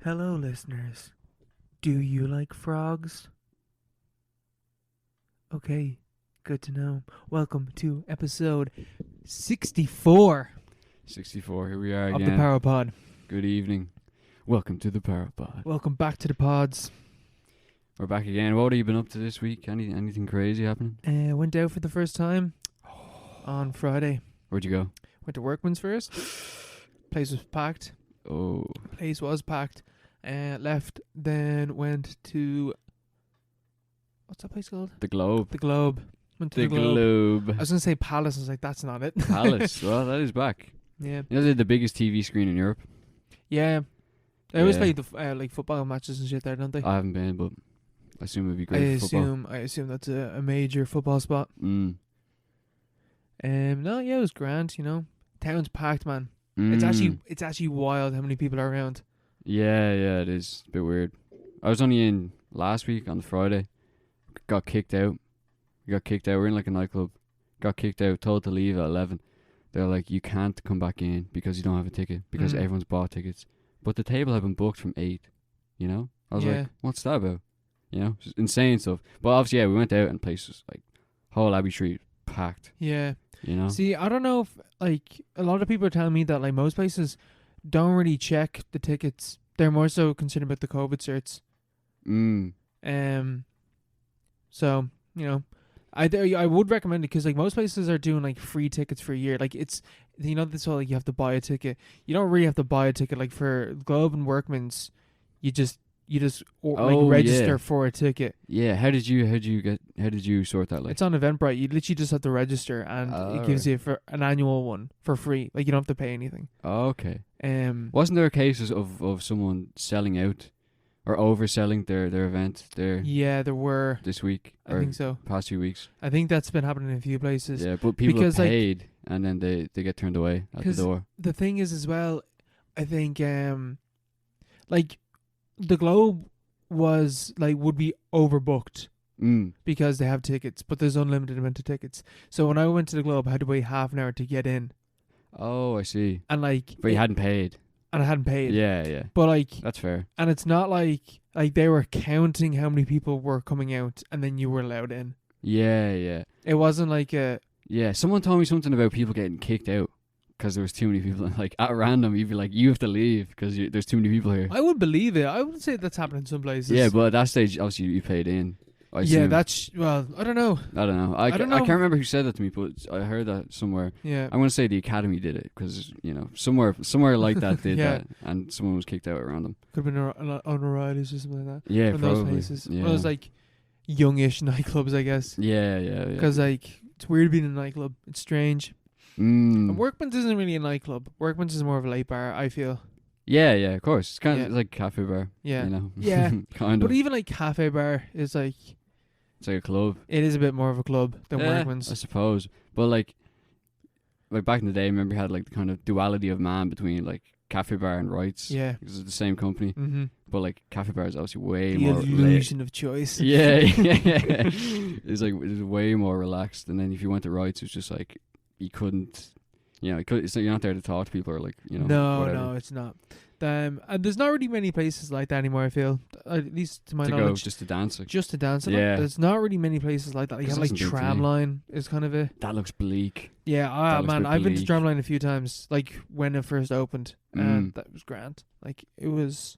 Hello, listeners. Do you like frogs? Okay, good to know. Welcome to episode 64 64, here we are of the again. Power Pod. Good evening. Welcome to the Power Pod. Welcome back to the pods. We're back again. What have you been up to this week? Anything crazy happening? Went out for the first time on Friday. Where'd you go? Went to Workman's first. Place was packed. Oh, Place was packed. Left, then went to... What's that place called? the Globe. The Globe. Went to The the Globe. Globe. I was going to say Palace. I was like, that's not it. Palace. Well, that is back. Yeah. You know, they're the biggest TV screen in Europe. Yeah. They always Yeah. play the like football matches and shit there, don't they? I haven't been, but I assume it'd be great for football. I assume that's a major football spot. Mm. No, yeah, it was grand, you know. Town's packed, man. Mm. It's actually wild how many people are around. Yeah, it is. A bit weird. I was only in last week on the Friday. Got kicked out. We're in like a nightclub. Got kicked out, told to leave at 11. They're like, you can't come back in because you don't have a ticket, because everyone's bought tickets. But the table had been booked from 8, you know? I was like, what's that about? You know? Just insane stuff. But obviously, yeah, we went out and places like whole Abbey Street packed, Yeah. you know? See, I don't know if, like, a lot of people are telling me that, like, most places don't really check the tickets. They're more so concerned about the COVID certs. So, you know, I would recommend it because, like, most places are doing, like, free tickets for a year. Like, it's, you know, this whole, like, you have to buy a ticket. You don't really have to buy a ticket. Like, for Globe and Workman's, you just register for a ticket. Yeah, how did you sort that? Like, It's on Eventbrite. You literally just have to register, and it gives you for an annual one for free. Like, you don't have to pay anything. oh, okay. Wasn't Wasn't there cases of someone selling out or overselling their event there Yeah, there were. this week I or think so. past few weeks? I think that's been happening in a few places. Yeah, but people Because, have like, paid and then they get turned away at the 'cause door. The thing is, as well, I think, like, the Globe would be overbooked because they have tickets, but there's unlimited amount of tickets. So when I went to the Globe, I had to wait half an hour to get in, Oh, I see. and like, But you hadn't paid. and I hadn't paid. Yeah. But like, That's fair. and it's not like they were counting how many people were coming out, and then you were allowed in. Yeah. It wasn't like a Yeah, someone told me something about people getting kicked out because there was too many people. Like, at random, you'd be like, you have to leave because there's too many people here. I would believe it. I would say that's happening in some places. Yeah, but at that stage, obviously, you paid in. I yeah, assume. that's well. I don't know. I don't know. I don't I know. can't remember who said that to me, but I heard that somewhere. Yeah. I'm going to say the Academy did it because, you know, somewhere like that did Yeah. that and someone was kicked out around them. Could have been on O'Reilly's or something like that. Yeah, One of those probably. places. Yeah. One of those like youngish nightclubs, I guess. Yeah. Because like it's weird being in a nightclub. It's strange. And Mm. Workman's isn't really a nightclub. Workman's is more of a late bar, I feel. Yeah, of course. It's kind Yeah. of like a cafe bar. Yeah. You know? Yeah. kind But of. even like cafe bar is like It's like a club. it is a bit more of a club than Yeah, Workman's. I suppose. But like back in the day, remember you had like the kind of duality of man between like cafe bar and rights. Yeah. Because it's the same company. Mm-hmm. But like cafe bar is obviously way The more illusion of choice. Yeah. It's like it's way more relaxed. And then if you went to rights, it's just like you couldn't. You know, it's like you're not there to talk to people or like, you know. No, it's not. And there's not really many places like that anymore, I feel. At least to my to go knowledge. just to dance. Like, Just to dance. Yeah. There's not really many places like that. You 'Cause have like that's a big thing. Tramline is kind of a... that looks bleak. Yeah, That looks man, a bit I've been to bleak. Tramline a few times, like when it first opened, and Mm. that was grand. Like it was,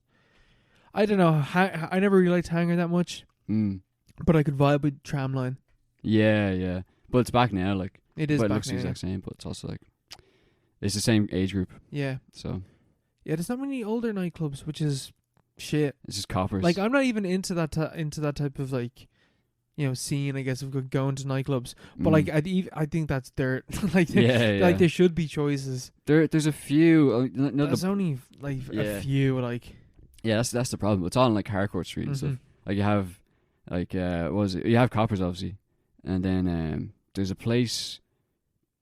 I don't know, I never really liked Hangar that much, but I could vibe with Tramline. Yeah. But it's back now. Like, It is but it back looks the now. exact same. But it's also like it's the same age group. Yeah, So there's not many older nightclubs, which is shit. it's just coppers. Like I'm not even into that type of like, you know, scene. I guess of going to nightclubs, but like I think that's dirt. Like yeah. there should be choices. There's a few. There's only like Yeah. a few. Like Yeah, that's the problem. It's all on like Harcourt Street and stuff. mhm. Like you have like what was it? You have coppers obviously, and then there's a place,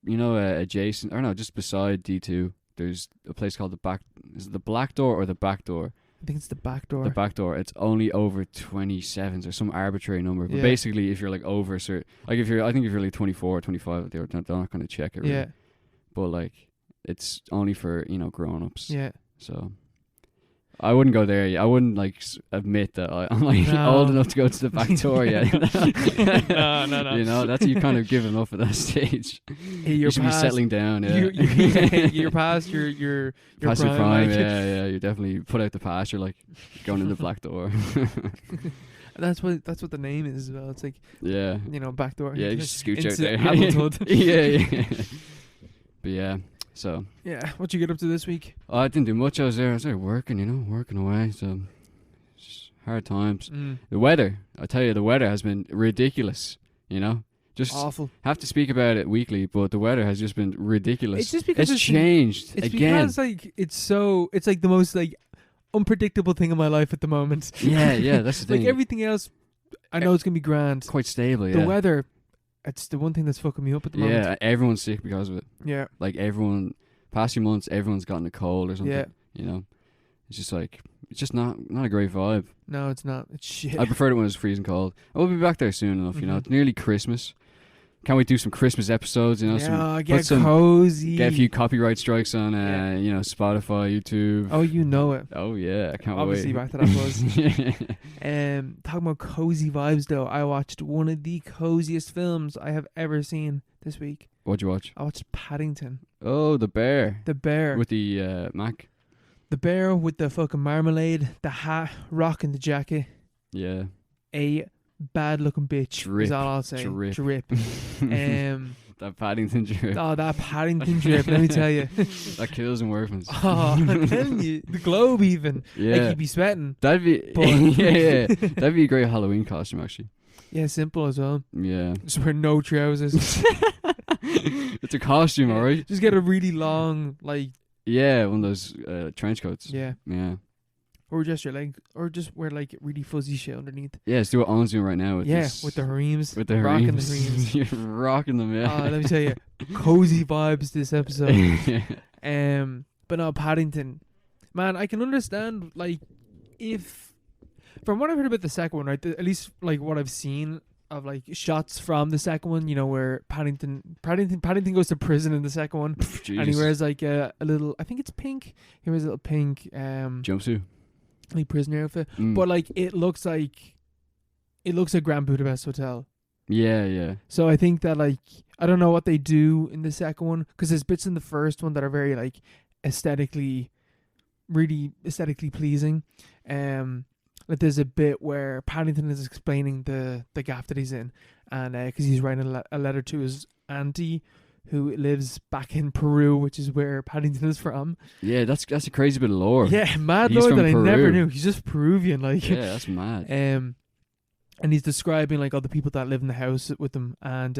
you know, adjacent or no, just beside D2. There's a place called the Back. Is it the Black Door or the Back Door? I think it's the back door. The back door. It's only over 27s or some arbitrary number. But Yeah. basically, if you're like over a certain, like I think if you're like 24 or 25, they're not going to check it. Really. Yeah, But like, it's only for grown ups. yeah. So I wouldn't go there. I wouldn't like admit that I'm like old enough to go to the back door yet. No. You know, that's you kind of giving up at that stage. Hey, You should be settling down. Yeah. You're past your past your prime. prime. Like. Yeah. You definitely put out the pasture, like going in the back door. That's what the name is as well. It's like back door. Yeah, you just scooch out there. Adulthood. yeah. But yeah. So yeah, what you get up to this week? Oh, I didn't do much. I was there working, working away. So just hard times. The weather, I tell you, the weather has been ridiculous. Just awful. Have to speak about it weekly, but the weather has just been ridiculous. It's just because it's changed it's again. Because like it's like the most like unpredictable thing in my life at the moment. Yeah, that's the thing. Like everything else, I know it's gonna be grand. Quite stable. Yeah. The weather. It's the one thing that's fucking me up at the moment. Yeah, everyone's sick because of it. Yeah. Like past few months, everyone's gotten a cold or something. Yeah. It's just like, it's just not a great vibe. No, it's not. It's shit. I preferred it when it was freezing cold. I will be back there soon enough, It's nearly Christmas. Can't we do some Christmas episodes, get cozy. Get a few copyright strikes on, Spotify, YouTube. Oh, you know it. Oh, yeah, I can't Obviously, wait. back to that buzz. Talking about cozy vibes, though, I watched one of the coziest films I have ever seen this week. What'd you watch? I watched Paddington. Oh, the bear. The bear. With the Mac. The bear with the fucking marmalade, the hat, rocking the jacket. Yeah. A bad-looking bitch is all I'll say. Drip. That Paddington drip. Oh, that Paddington drip, let me tell you. That kills in workman's. Oh, I'm telling you. The globe even. Yeah. Like, you'd be sweating. That'd be... yeah. That'd be a great Halloween costume, actually. Yeah, simple as well. Yeah. Just wear no trousers. It's a costume, alright? Just get a really long, like... Yeah, one of those trench coats. Yeah. Yeah. Or just wear like really fuzzy shit underneath. Yeah, let's do what Owen's doing right now with this. With the harems. With the harems. Rocking the harems. You're rocking them, yeah. Let me tell you, cozy vibes this episode. But no, Paddington. Man, I can understand, like, if... From what I've heard about the second one, right, at least, like, what I've seen of, like, shots from the second one, where Paddington goes to prison in the second one. And he wears, like, a little... I think it's pink. He wears a little pink... jumpsuit. Like prisoner outfit, but like it looks like Grand Budapest Hotel. Yeah. So I think that like I don't know what they do in the second one because there's bits in the first one that are very like really aesthetically pleasing. Like there's a bit where Paddington is explaining the gaff that he's in, and because he's writing a letter to his auntie, who lives back in Peru, which is where Paddington is from. Yeah, that's a crazy bit of lore. Yeah, mad lore that Peru. I never knew. He's just Peruvian, like. Yeah, that's mad. And he's describing like all the people that live in the house with him, and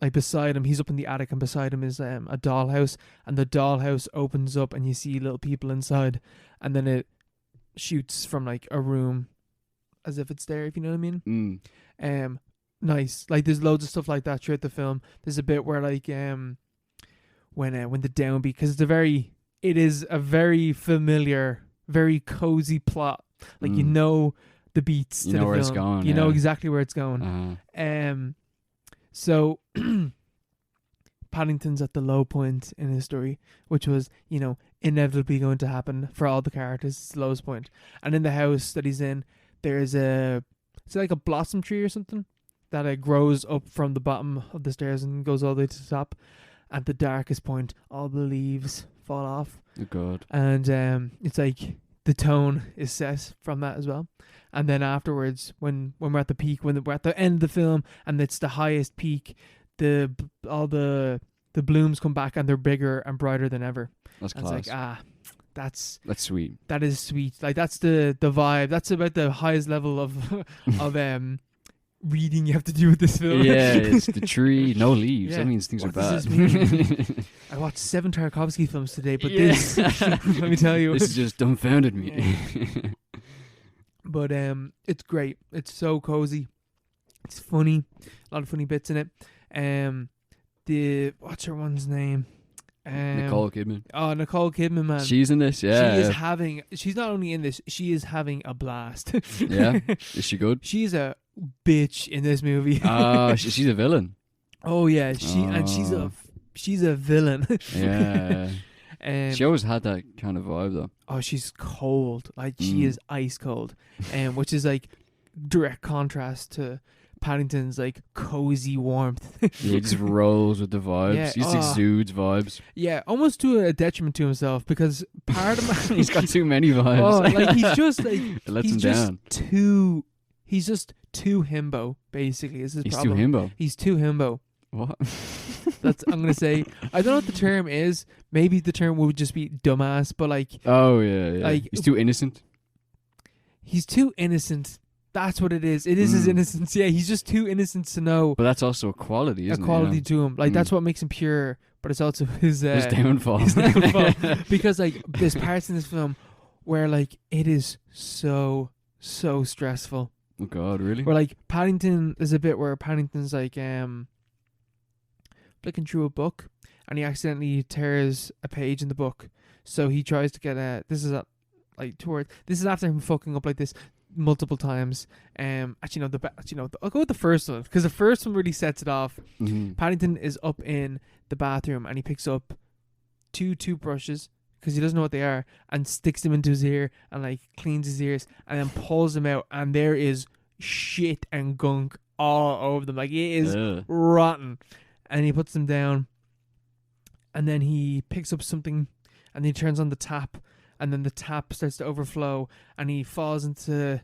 like beside him, he's up in the attic, and beside him is a dollhouse, and the dollhouse opens up, and you see little people inside, and then it shoots from like a room, as if it's there, if you know what I mean. Nice. Like there's loads of stuff like that throughout the film. There's a bit where like when the downbeat, because it is a very familiar, very cozy plot. Like you know the beats to the film. It's going. You know exactly where it's going. So Paddington's at the low point in his story, which was inevitably going to happen for all the characters. It's the lowest point. And in the house that he's in, there's it's like a blossom tree or something that it grows up from the bottom of the stairs and goes all the way to the top. At the darkest point, all the leaves fall off. Oh God. And it's like the tone is set from that as well. And then afterwards, when we're at the peak, when we're at the end of the film, and it's the highest peak, all the blooms come back and they're bigger and brighter than ever. That's class. It's like that's sweet. That is sweet. Like that's the vibe. That's about the highest level of reading you have to do with this film. Yeah, it's the tree, no leaves. That means things are bad. I watched 7 Tarkovsky films today, but this, let me tell you, this just dumbfounded me. Yeah. But it's great. It's so cozy. It's funny. A lot of funny bits in it. What's her one's name? Nicole Kidman. Oh, Nicole Kidman, man. She's in this, yeah. She's not only in this, she is having a blast. Yeah? Is she good? She's a bitch in this movie. She's a villain. Oh, yeah. She's a villain. Yeah. She always had that kind of vibe though. Oh, she's cold. Like she is ice cold, which is like direct contrast to Paddington's like cozy warmth. Yeah, he just rolls with the vibes. Yeah, He just exudes vibes. Yeah, almost to a detriment to himself because part of He's got too many vibes. Oh, like he's just like it lets he's him just down. he's just too himbo. Basically, is his He's problem. too himbo. He's too himbo. What? That's I'm gonna say. I don't know what the term is. Maybe the term would just be dumbass, but like Oh yeah. Like, he's too innocent. he's too innocent. That's what it is. It is his innocence. Yeah, he's just too innocent to know But that's also a quality, isn't a quality it? to him. Like that's what makes him pure. But it's also his downfall. his downfall. Because like there's parts in this film where like it is so stressful. Oh God, really? Where like Paddington, there's a bit where Paddington's like flicking through a book and he accidentally tears a page in the book. So he tries to get this is after him fucking up like this multiple times. I'll go with the first one because the first one really sets it off. Mm-hmm. Paddington is up in the bathroom and he picks up 2 toothbrushes because he doesn't know what they are and sticks them into his ear and like cleans his ears and then pulls them out and there is shit and gunk all over them. Like it is rotten. And he puts them down and then he picks up something and he turns on the tap and then the tap starts to overflow and he falls into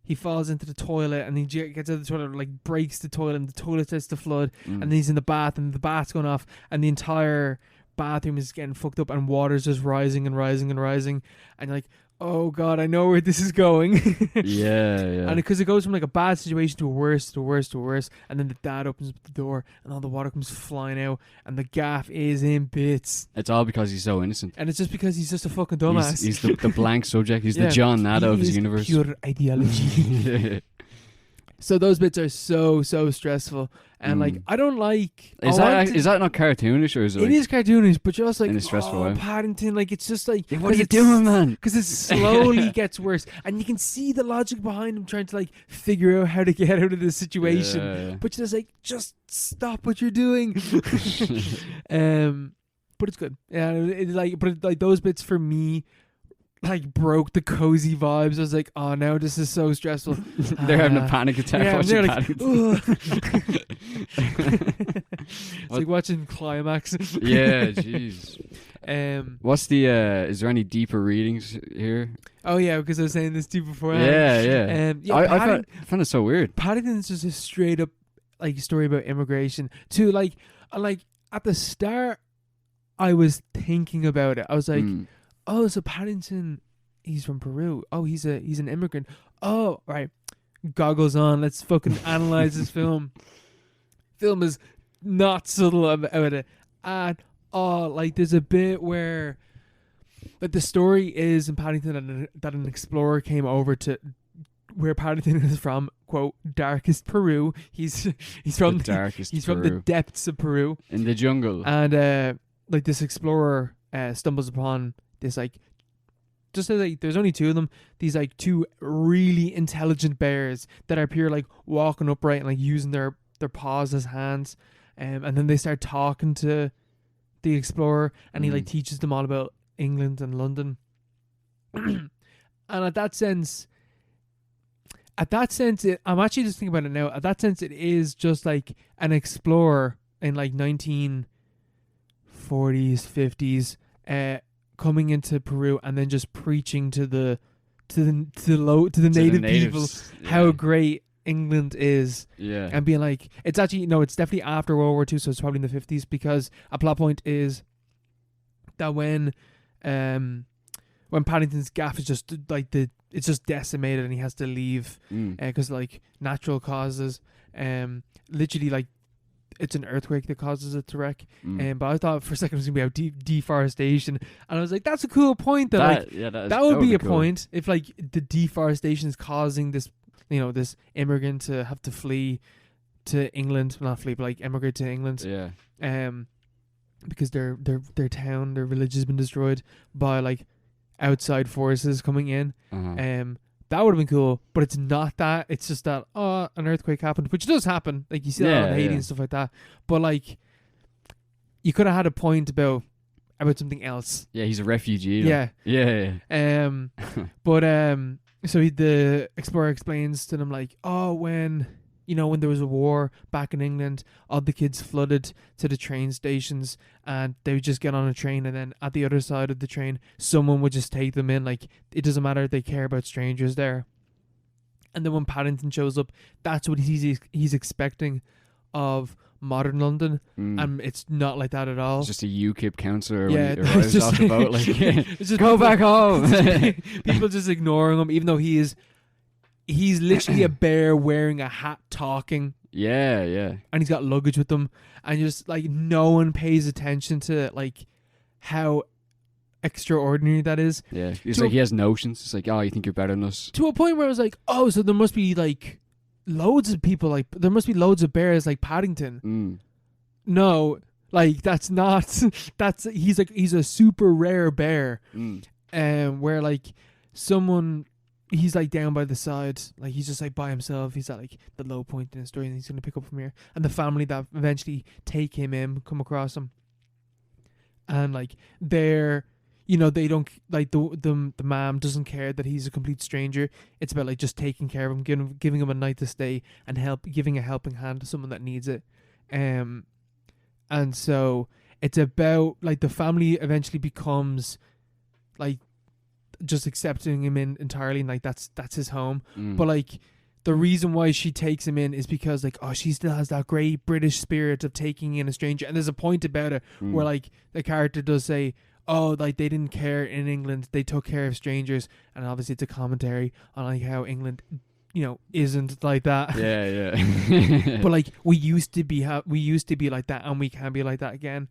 the toilet and he gets out of the toilet and like breaks the toilet and the toilet starts to flood and then he's in the bath and the bath's going off and the entire bathroom is getting fucked up and water's just rising and rising and rising and you're like, oh God, I know where this is going. yeah. And because it goes from like a bad situation to a worse, and then the dad opens up the door and all the water comes flying out and the gaff is in bits. It's all because he's so innocent. And it's just because he's just a fucking dumbass. He's the blank subject. He's the John Nada of his universe. Pure ideology. Yeah. So those bits are so stressful, and like I don't like. Is that not cartoonish or is it? It is cartoonish, but you're also like, in a stressful way. Paddington, like it's just like what are you doing, man? Because it slowly gets worse, and you can see the logic behind him trying to like figure out how to get out of this situation. Yeah. But you're just like, just stop what you're doing. But it's good. Yeah, but those bits for me. Like broke the cozy vibes. I was like, oh no, this is so stressful. They're having a panic attack watching Paddington. It's like watching Climax. Yeah, jeez. What's the is there any deeper readings here? Oh yeah, because I was saying this to you before. Yeah. I found it so weird. Paddington's just a straight up like story about immigration. To like at the start I was thinking about it. I was like, oh, so Paddington, he's from Peru. Oh, he's an immigrant. Oh, right. Goggles on. Let's fucking analyze this film. Film is not subtle about it at all. Like, there's a bit where, like, the story is in Paddington that an explorer came over to where Paddington is from, quote, darkest Peru. He's from the depths of Peru. In the jungle. And like this explorer stumbles upon this like just like there's only 2 of them, these like 2 really intelligent bears that appear like walking upright and like using their paws as hands, and then they start talking to the explorer and he like teaches them all about England and London. And at that sense I'm actually just thinking about it now, at that sense it is just like an explorer in like 1940s 50s coming into Peru and then just preaching to the native people how great England is, and being like, it's actually it's definitely after World War II, so it's probably in the 50s, because a plot point is that when Paddington's gaff is just like it's just decimated and he has to leave because like natural causes, literally like it's an earthquake that causes it to wreck. But I thought for a second it was going to be about deforestation. And I was like, that's a cool point. That would be a cool point if like the deforestation is causing this, this immigrant to have to flee to England. Not flee, but like emigrate to England. Yeah. Because their town, their village has been destroyed by like outside forces coming in. That would have been cool, but it's not that. It's just that, an earthquake happened, which does happen. Like, you see that on Haiti and stuff like that. But, like, you could have had a point about about something else. Yeah, he's a refugee. Yeah. Yeah. But so the explorer explains to them like, oh, when there was a war back in England, all the kids flooded to the train stations, and they would just get on a train, and then at the other side of the train, someone would just take them in. Like, it doesn't matter if they care about strangers there. And then when Paddington shows up, that's what he's expecting of modern London, and it's not like that at all. It's just a UKIP counsellor Yeah, when he arrives off the boat, like, it's just go back home. People just ignoring him, even though he's literally a bear wearing a hat talking. Yeah. And he's got luggage with him, and just like no one pays attention to like how extraordinary that is. Yeah, it's like he has notions. It's like, oh, you think you're better than us? To a point where I was like, oh, so there must be like loads of people, like there must be loads of bears like Paddington. No, like that's not. He's a super rare bear. Where like someone. He's like down by the side, like he's just like by himself. He's at like the low point in the story, and he's gonna pick up from here. And the family that eventually take him in come across him, and like they're, they don't like the mom doesn't care that he's a complete stranger. It's about like just taking care of him, giving him a night to stay, and giving a helping hand to someone that needs it. And so it's about like the family eventually becomes like just accepting him in entirely, and like that's his home. But like the reason why she takes him in is because like, oh, she still has that great British spirit of taking in a stranger. And there's a point about it where like the character does say, oh, like they didn't care in England, they took care of strangers. And obviously it's a commentary on like how England isn't like that. Yeah. But like we used to be like that, and we can be like that again.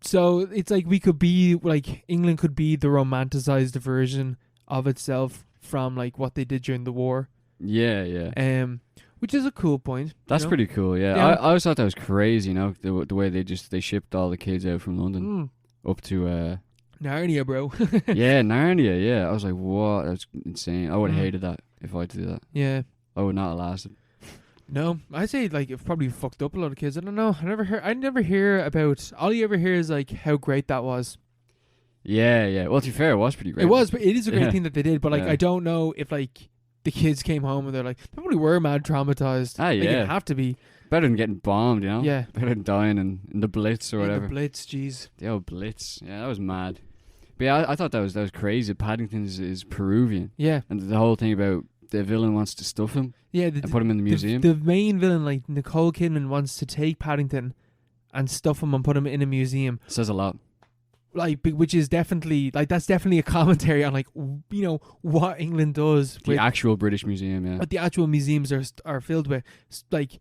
So it's like we could be like England could be the romanticized version of itself from like what they did during the war. Yeah. Which is a cool point. That's pretty cool. Yeah. I always thought that was crazy. The way they shipped all the kids out from London up to Narnia, bro. Yeah, Narnia. Yeah, I was like, what? That's insane. I would have hated that if I had to do that. Yeah, I would not have lasted. No, I'd say like it probably fucked up a lot of kids. I don't know. I never hear about. All you ever hear is like how great that was. Yeah. Well, to be fair, it was pretty great. It was, but it is a great thing that they did. But like, I don't know if like the kids came home and they're like, they probably were mad traumatized. Ah, yeah. Like, it'd have to be better than getting bombed, Yeah. Better than dying in the Blitz or whatever. The Blitz, jeez. The old Blitz. Yeah, that was mad. But yeah, I thought that was crazy. Paddington is Peruvian. Yeah. And the whole thing about the villain wants to stuff him. Yeah, and put him in the museum. The main villain, like Nicole Kidman, wants to take Paddington and stuff him and put him in a museum. Says a lot. Like, which is definitely like that's definitely a commentary on like what England does. The actual British Museum, yeah. What the actual museums are filled with, like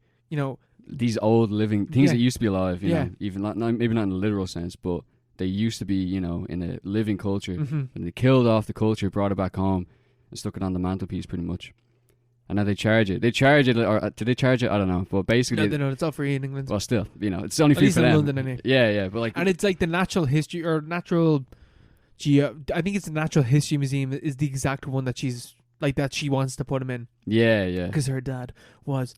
these old living things that used to be alive. You know, even maybe not in a literal sense, but they used to be in a living culture, and they killed off the culture, brought it back home, and stuck it on the mantelpiece pretty much. And now they charge it. Or did they charge it? I don't know. But basically, no, it's all free in England. Well, still, it's only at free least for in them. London, anyway. Yeah, but like, and it's like the natural history or natural I think it's the natural history museum is the exact one that she wants to put him in. Yeah. Because her dad was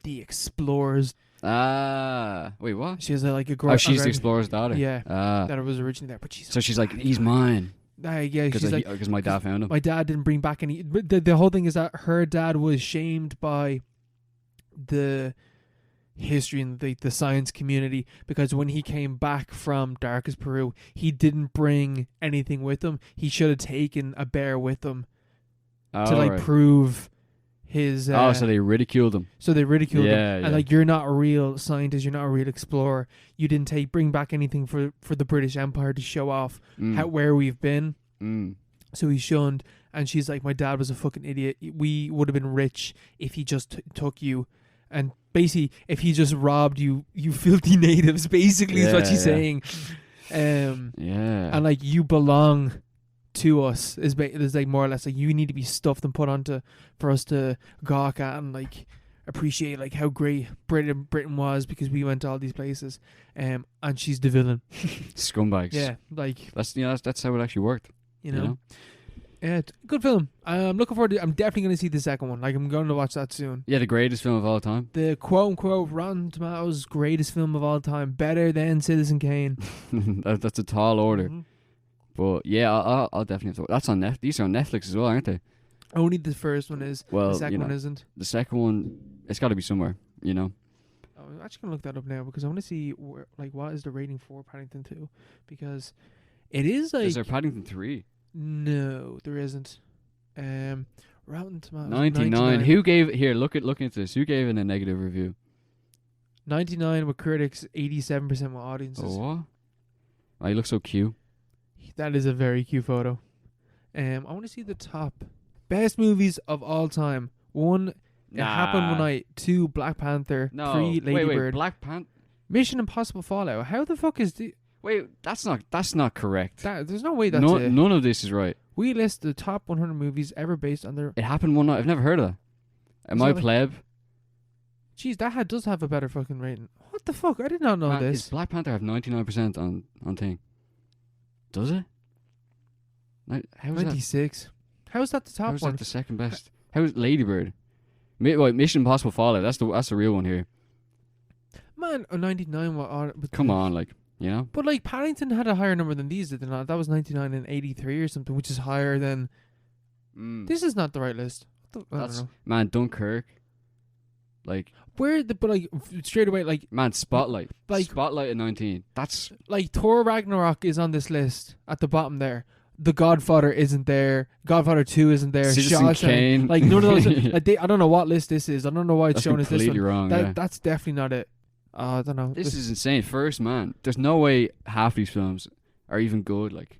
the explorers. Wait, what? She has a she's the explorer's daughter. Yeah, that it was originally there, but she's like, he's mine. Yeah, because my dad found him. My dad didn't bring back any. But the whole thing is that her dad was shamed by the history and the science community because when he came back from Darkest Peru, he didn't bring anything with him. He should have taken a bear with him to prove his. So they ridiculed him. him. And like, you're not a real scientist. You're not a real explorer. You didn't bring back anything for the British Empire to show off where we've been. So he's shunned. And she's like, my dad was a fucking idiot. We would have been rich if he just took you. And basically, if he just robbed you filthy natives, basically is what she's saying. And like, you belong to us is like more or less like you need to be stuffed and put onto for us to gawk at and like appreciate like how great Britain was because we went to all these places. And she's the villain. Scumbags. Yeah, like that's how it actually worked. You know? Yeah, good film. I'm looking forward to. I'm definitely going to see the second one. Like I'm going to watch that soon. Yeah, the greatest film of all time. The quote unquote Rotten Tomatoes greatest film of all time, better than Citizen Kane. That's a tall order. Mhm. But yeah, I'll definitely have to. That's on These are on Netflix as well, aren't they? Only the first one is. Well, The second one isn't. the second one, it's got to be somewhere. I'm actually gonna look that up now because I want to see what is the rating for Paddington 2, because it is like Is there Paddington 3? no, there isn't. Rotten Tomatoes 99. Who gave look into this. Who gave it a negative review? 99 with critics, 87% with audiences. Oh, what? Oh, you look so cute. That is a very cute photo. I want to see the top best movies of all time. 1, It Happened One Night. 2, Black Panther. No. 3, Lady wait, Bird. Black Panther. Mission Impossible Fallout. How the fuck is the... Wait, that's not correct. There's no way that's it. None of this is right. We list the top 100 movies ever based on their... It Happened One Night. I've never heard of that. Am I pleb? Jeez, that does have a better fucking rating. What the fuck? I did not know this. Does Black Panther have 99% on thing? Does it? How is 96. How is that the top How is one? that the second best? How is Lady Bird? Mission Impossible Fallout. That's the real one here. Man, 99 Come on, like, you know. But like Paddington had a higher number than these, did they not? That was 99 and 83 or something, which is higher than... This is not the right list. I don't know. Man, Dunkirk. Like... straight away, like... Man, Spotlight. Like... Spotlight at 19. That's... Like, Thor Ragnarok is on this list at the bottom there. The Godfather isn't there. Godfather 2 isn't there. Citizen Kane. Like, none of those... I don't know what list this is. I don't know why it's shown as this one. Completely wrong, That's definitely not it. I don't know. This is insane. First, man. There's no way half these films are even good, like...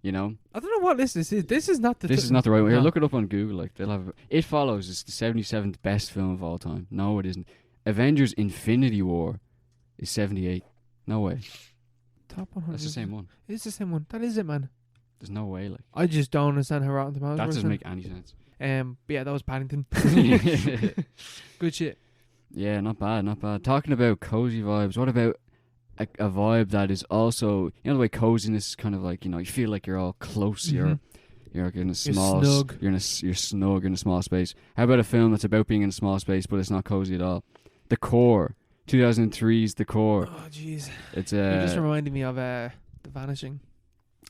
You know? I don't know what list this is. This is not the... This is not the right one. Here, look it up on Google. Like, they'll have... It Follows is the 77th best film of all time. No, it isn't. Avengers Infinity War is 78. No way. Top 100. That's the same one. It's the same one. That is it, man. There's no way, like... I just don't understand how Rotten Tomatoes That works, doesn't man. make any sense. But yeah, that was Paddington. Good shit. Yeah, not bad, not bad. Talking about cozy vibes, what about a vibe that is also... You know the way coziness is kind of like, you know, you feel like you're all close, you're like in a small... snug. You're snug in a small space. How about a film that's about being in a small space, but it's not cozy at all? The Core. 2003's The Core. Oh, jeez. It's You just reminded me of The Vanishing.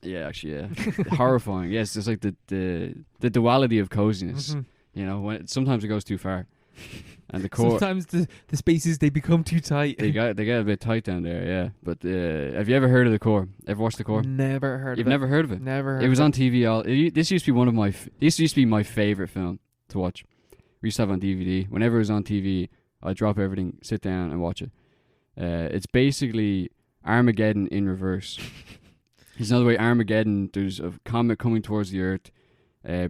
Yeah, actually, yeah. Horrifying. Yes, it's like the duality of coziness. Mm-hmm. You know, sometimes it goes too far. And The Core... Sometimes the spaces, they become too tight. They get a bit tight down there, yeah. But have you ever heard of The Core? Ever watched The Core? Never heard You've of it. never heard of it? Never heard It was of on TV. This used to be my favorite film to watch. We used to have it on DVD. Whenever it was on TV, I'd drop everything, sit down and watch it. It's basically Armageddon in reverse. It's another way Armageddon, there's a comet coming towards the Earth.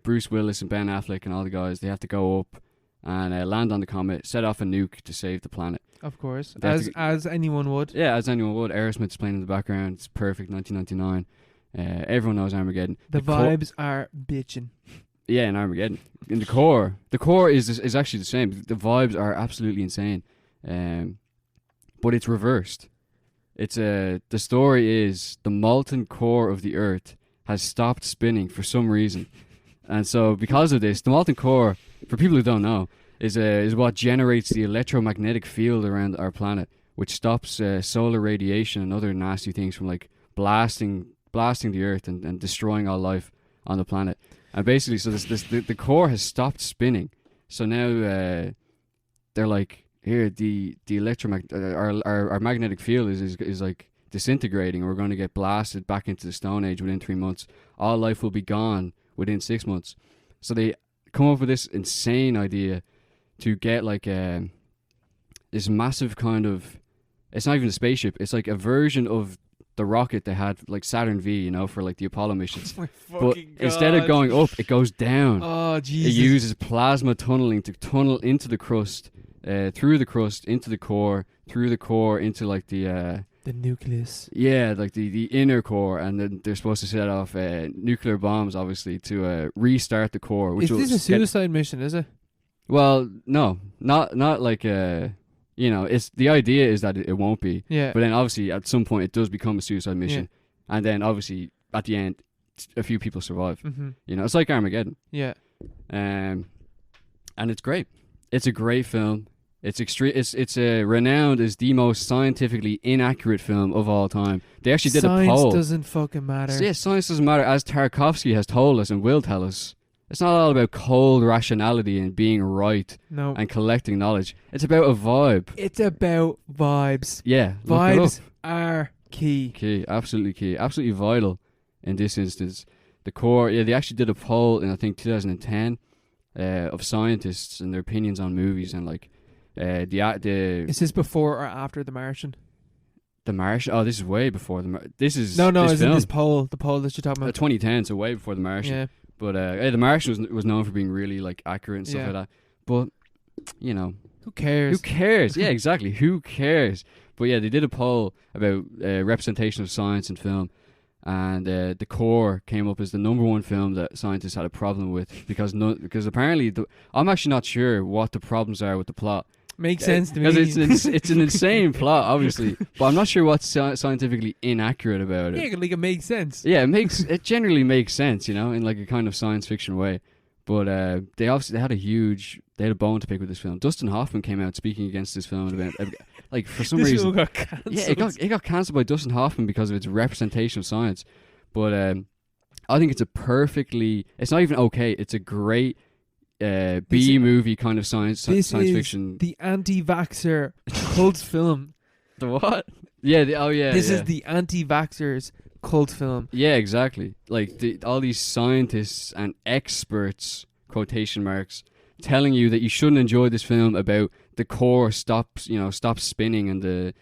Bruce Willis and Ben Affleck and all the guys, they have to go up and land on the comet, set off a nuke to save the planet. Of course. As anyone would. Yeah, as anyone would. Aerosmith's playing in the background. It's perfect, 1999. Everyone knows Armageddon. The vibes are bitching. Yeah, in Armageddon. In The Core is actually the same. The vibes are absolutely insane. But it's reversed. It's the story is the molten core of the Earth has stopped spinning for some reason. And so because of this, the molten core, for people who don't know, is what generates the electromagnetic field around our planet, which stops solar radiation and other nasty things from like blasting the Earth and destroying all life on the planet. And basically, so the core has stopped spinning. So now they're like, here, our magnetic field is like disintegrating. We're going to get blasted back into the Stone Age within 3 months. All life will be gone within 6 months. So they come up with this insane idea to get like this massive kind of... It's not even a spaceship. It's like a version of the rocket they had, like Saturn V, you know, for like the Apollo missions. Oh but instead of going up, it goes down. Oh, Jesus. It uses plasma tunneling to tunnel into the crust, through the crust, into the core, through the core, into like the nucleus. Yeah, like the inner core, and then they're supposed to set off nuclear bombs, obviously, to restart the core. Which is this a suicide mission, is it? Well, no. Not like... You know, it's the idea is that it won't be. Yeah. But then obviously at some point it does become a suicide mission. Yeah. And then obviously at the end a few people survive. Mm-hmm. You know, it's like Armageddon. Yeah. And it's great. It's a great film. It's extreme. It's renowned as the most scientifically inaccurate film of all time. They actually did a poll. Science doesn't fucking matter. Yeah, science doesn't matter, as Tarkovsky has told us and will tell us. It's not all about cold rationality and being right No. and collecting knowledge. It's about a vibe. It's about vibes. Yeah, look it Vibes up. are key. Key, absolutely vital in this instance. The core, yeah, they actually did a poll in I think 2010 of scientists and their opinions on movies, and like the Is this before or after The Martian? The Martian. Oh, this is way before this is No, this is film. in this poll, the poll that you're talking about. 2010, so way before The Martian. Yeah. But The Martian was known for being really like accurate and stuff Yeah. like that. But you know, Who cares? who cares? Yeah, exactly. Who cares? But yeah, they did a poll about representation of science in film, and The Core came up as the number one film that scientists had a problem with because apparently I'm actually not sure what the problems are with the plot. Makes sense to me. Because it's an insane plot, obviously, but I'm not sure what's scientifically inaccurate about it. Yeah, like it makes sense. Yeah, it generally makes sense, you know, in like a kind of science fiction way. But they had a bone to pick with this film. Dustin Hoffman came out speaking against this film about like for some This reason. film got cancelled. Yeah, it got cancelled by Dustin Hoffman because of its representation of science. But I think it's not even okay. It's a great B movie kind of science fiction. The anti-vaxxer cult film. The what? Yeah. This is the anti-vaxxers cult film. Yeah, exactly. Like all these scientists and experts, quotation marks, telling you that you shouldn't enjoy this film about the core stops spinning, and the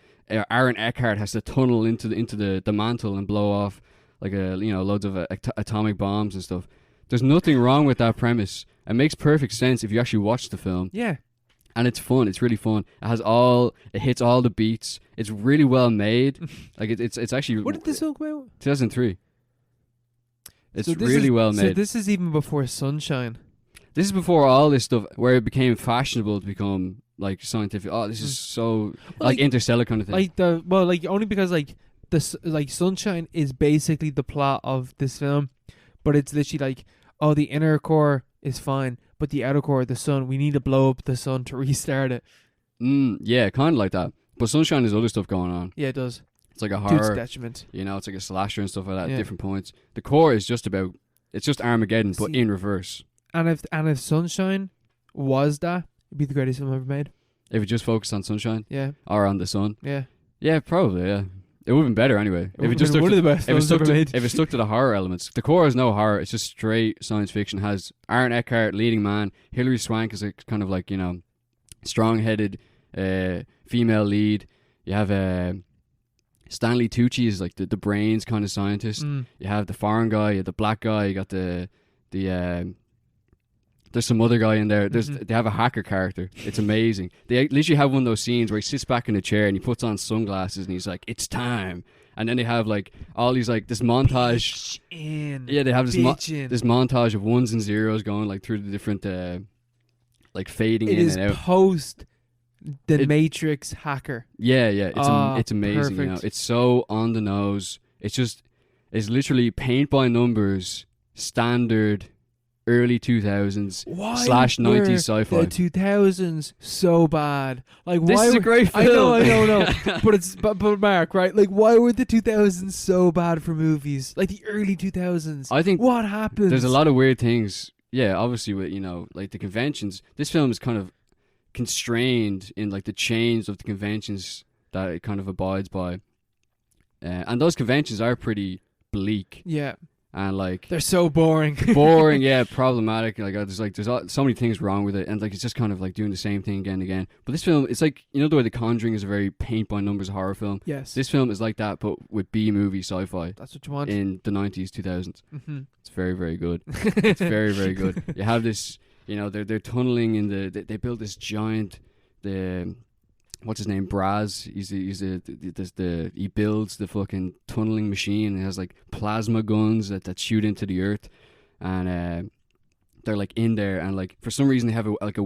Aaron Eckhart has to tunnel into the mantle and blow off like loads of atomic bombs and stuff. There's nothing wrong with that premise. It makes perfect sense if you actually watch the film. Yeah. And it's fun. It's really fun. It hits all the beats. It's really well made. Like it's actually. What did this film come out? 2003. It's So this really is- well made. So this is even before Sunshine. This is before all this stuff, where it became fashionable to become like scientific. Oh, this is so like Interstellar kind of thing. Only because Sunshine is basically the plot of this film, but it's literally like, oh, the inner core is fine, but the outer core, the sun, we need to blow up the sun to restart it. Yeah, kind of like that. But Sunshine has other stuff going on. Yeah, it does. It's like a To its horror. detriment. You know, it's like a slasher and stuff like that Yeah. at different points. The core is just Armageddon, but See- in reverse. And if Sunshine was that, it'd be the greatest film ever made. If it just focused on sunshine Yeah, or on the sun. yeah. Yeah, probably, yeah. It would have been better anyway. If it just one stuck of the best if it films stuck ever made. if it stuck to the horror elements. The core is no horror, it's just straight science fiction. It has Aaron Eckhart, leading man. Hilary Swank is a kind of like, strong-headed female lead. You have Stanley Tucci is like the brains kind of scientist. Mm. You have the foreign guy, you have the black guy, you got the there's some other guy in there. They have a hacker character. It's amazing. They literally have one of those scenes where he sits back in a chair and he puts on sunglasses and he's like, "It's time." And then they have like all these like this montage. Yeah, they have this montage of ones and zeros going like through the different like fading It in is and out. post the Matrix hacker. Yeah, it's amazing. You know, perfect. it's so on the nose. It's literally paint by numbers, standard early 2000s Why / 90s were sci-fi. the 2000s so bad? Like, This why is a were- great I film. know. but Mark, right? Like, why were the 2000s so bad for movies? Like the early 2000s. I think What happened? there's a lot of weird things. Yeah, obviously with like the conventions. This film is kind of constrained in like the chains of the conventions that it kind of abides by, and those conventions are pretty bleak Yeah, and like they're so boring. boring. Yeah, problematic. Like there's so many things wrong with it, and like it's just kind of like doing the same thing again and again. But this film, it's like the way The Conjuring is a very paint by numbers horror film. Yes, This film is like that, but with B movie sci-fi that's what you want. in the 90s, 2000s. Mm-hmm. It's very, very good. It's very, very good. You have this, they're tunneling in they built this giant, what's his name, Braz. He builds the fucking tunneling machine. It has like plasma guns that shoot into the earth, and they're like in there, and like for some reason they have a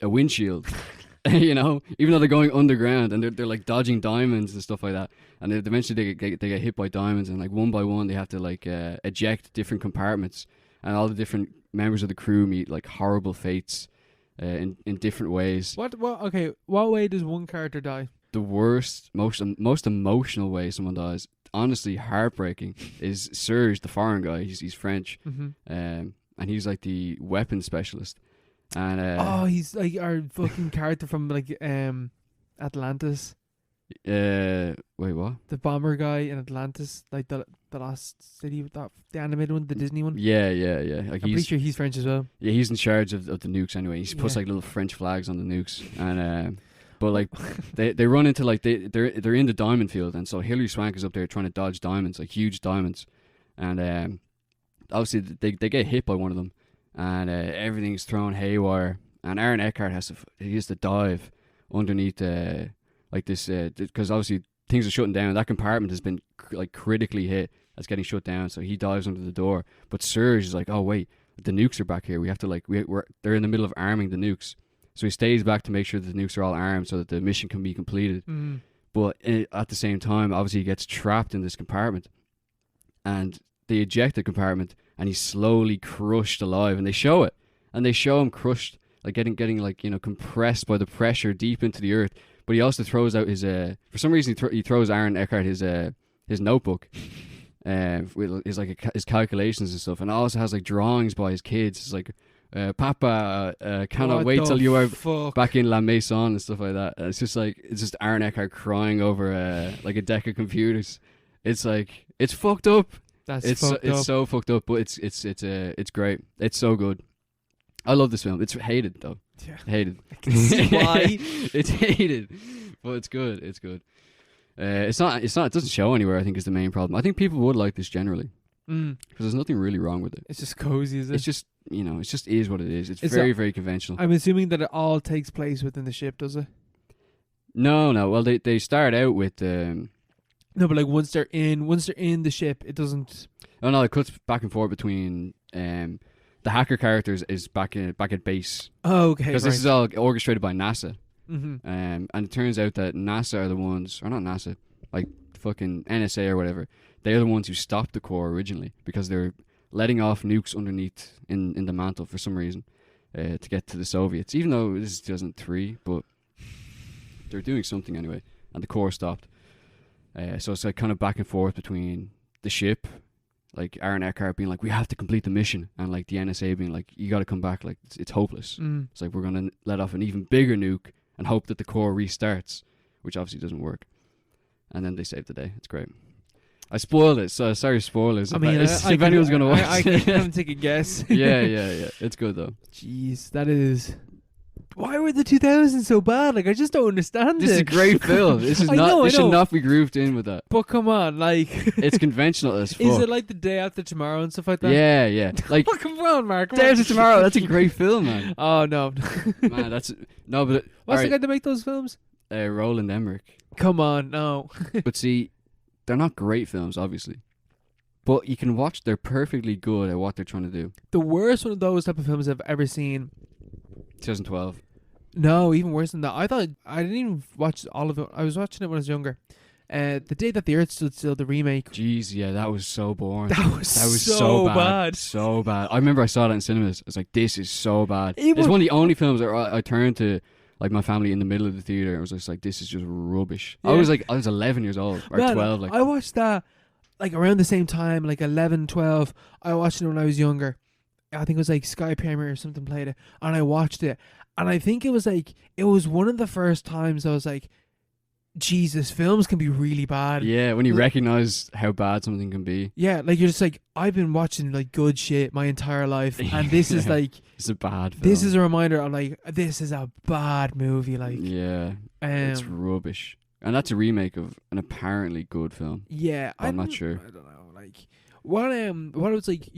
windshield, You know, even though they're going underground and they're like dodging diamonds and stuff like that. And eventually they get hit by diamonds, and like one by one they have to like eject different compartments, and all the different members of the crew meet like horrible fates in different ways. What way does one character die? The worst, most emotional way someone dies, honestly heartbreaking, is Serge, the foreign guy. He's French, and he's like the weapons specialist. And he's like our fucking character from like Atlantis. Wait, what? The bomber guy in Atlantis, like the last city, the animated one, the Disney one. Yeah. Like I'm pretty sure he's French as well. Yeah, he's in charge of the nukes anyway. He puts like little French flags on the nukes, and but like they run into like they're in the diamond field, and so Hilary Swank is up there trying to dodge diamonds, like huge diamonds, and obviously they get hit by one of them, and everything's thrown haywire, and Aaron Eckhart has to dive underneath like this because obviously things are shutting down. That compartment has been like critically hit. That's getting shut down, so he dives under the door. But Serge is like, oh wait, the nukes are back here. We have to like they're in the middle of arming the nukes. So he stays back to make sure that the nukes are all armed so that the mission can be completed. But at the same time, obviously he gets trapped in this compartment, and they eject the compartment, and he's slowly crushed alive. And they show it, and they show him crushed, like getting like, you know, compressed by the pressure deep into the earth. But he also throws out his for some reason he throws Aaron Eckhart his notebook, with his calculations and stuff, and also has like drawings by his kids. It's like, Papa, cannot What wait the till you are fuck? back in La Maison and stuff like that. It's just Aaron Eckhart crying over like a deck of computers. It's like, it's fucked up. It's so fucked up, but it's great. It's so good. I love this film. It's hated though. Yeah. Hated. I can see why. It's hated, but it's good. It's good. It's not. It doesn't show anywhere, I think, is the main problem. I think people would like this generally because there's nothing really wrong with it. It's just cozy, is it? It's just, you know, it just is what it is. It's Is very, it- very conventional. I'm assuming that it all takes place within the ship, does it? No. Well, they start out with No, but like once they're in the ship, it doesn't. oh no, it cuts back and forth between the hacker characters is back at base, Oh, okay. because Right. this is all orchestrated by NASA. Mm-hmm. And it turns out that NASA are the ones, or not NASA, like fucking NSA or whatever. They're the ones who stopped the core originally because they're letting off nukes underneath in the mantle for some reason to get to the Soviets. Even though this is 2003, but they're doing something anyway, and the core stopped. So it's like kind of back and forth between the ship, like Aaron Eckhart being like, we have to complete the mission, and like the NSA being like, you got to come back, like it's hopeless. It's like, we're going to let off an even bigger nuke and hope that the core restarts, which obviously doesn't work. And then they save the day. It's great. I spoiled it, so sorry spoilers. I mean, if anyone's going to watch I it. can take a guess. Yeah. It's good though. Jeez, that is. Why were the 2000s so bad? Like, I just don't understand This is a great film. This is I not. know, This I know. should not be grouped in with that. But come on, like. It's conventional as fuck. Is it like The Day After Tomorrow and stuff like that? Yeah. Like Oh, come on, Mark. Day After Tomorrow. That's a great film, man. Oh, no. Man, that's no, but What's the alright, guy to make those films? Roland Emmerich. Come on, no. But see, they're not great films, obviously. But you can watch. They're perfectly good at what they're trying to do. The worst one of those type of films I've ever seen. 2012. No, even worse than that. I didn't even watch all of it. I was watching it when I was younger. The Day That the Earth Stood Still, the remake. Jeez, yeah, that was so boring. That was so bad. So bad. I remember I saw that in cinemas. I was like, this is so bad. It It's was- one of the only films that I turned to, like, my family in the middle of the theater. I was just like, this is just rubbish. Yeah. I was 11 years old, or Man, 12. Like, I watched that like around the same time, like 11, 12. I watched it when I was younger. I think it was like Sky Premier or something played it, and I watched it. And I think it was one of the first times I was like, Jesus, films can be really bad. yeah, when you recognize how bad something can be. Yeah, like you're just like, I've been watching like good shit my entire life, and this is like, It's a bad film. this is a reminder of like, this is a bad movie. Like, Yeah, it's rubbish. And that's a remake of an apparently good film. yeah, I'm not sure. I don't know. Like, what was like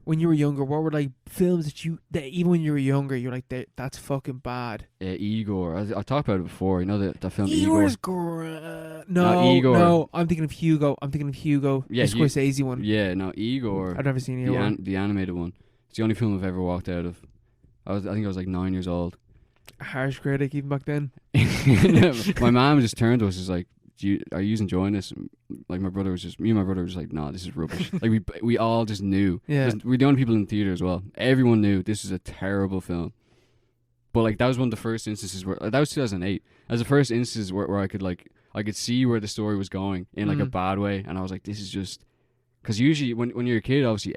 when you were younger? What were like films that even when you were younger, you're like, that's fucking bad. Igor. I talked about it before. You know that film Igor? Igor's great. Not Igor. No, I'm thinking of Hugo. Yeah, Yeah, the Scorsese one. Yeah, no, Igor. I've never seen either one. The animated one. It's the only film I've ever walked out of. I think I was like 9 years old. a harsh critic even back then. My mom just turned to us, is like, are you enjoying this? And, like, me and my brother was like, nah, this is rubbish. Like, we all just knew. Yeah. We're the only people in the theater as well. Everyone knew this is a terrible film. But like, that was one of the first instances where, that was 2008. As the first instances where I could see where the story was going in like a bad way, and I was like, this is just, because usually when you're a kid, obviously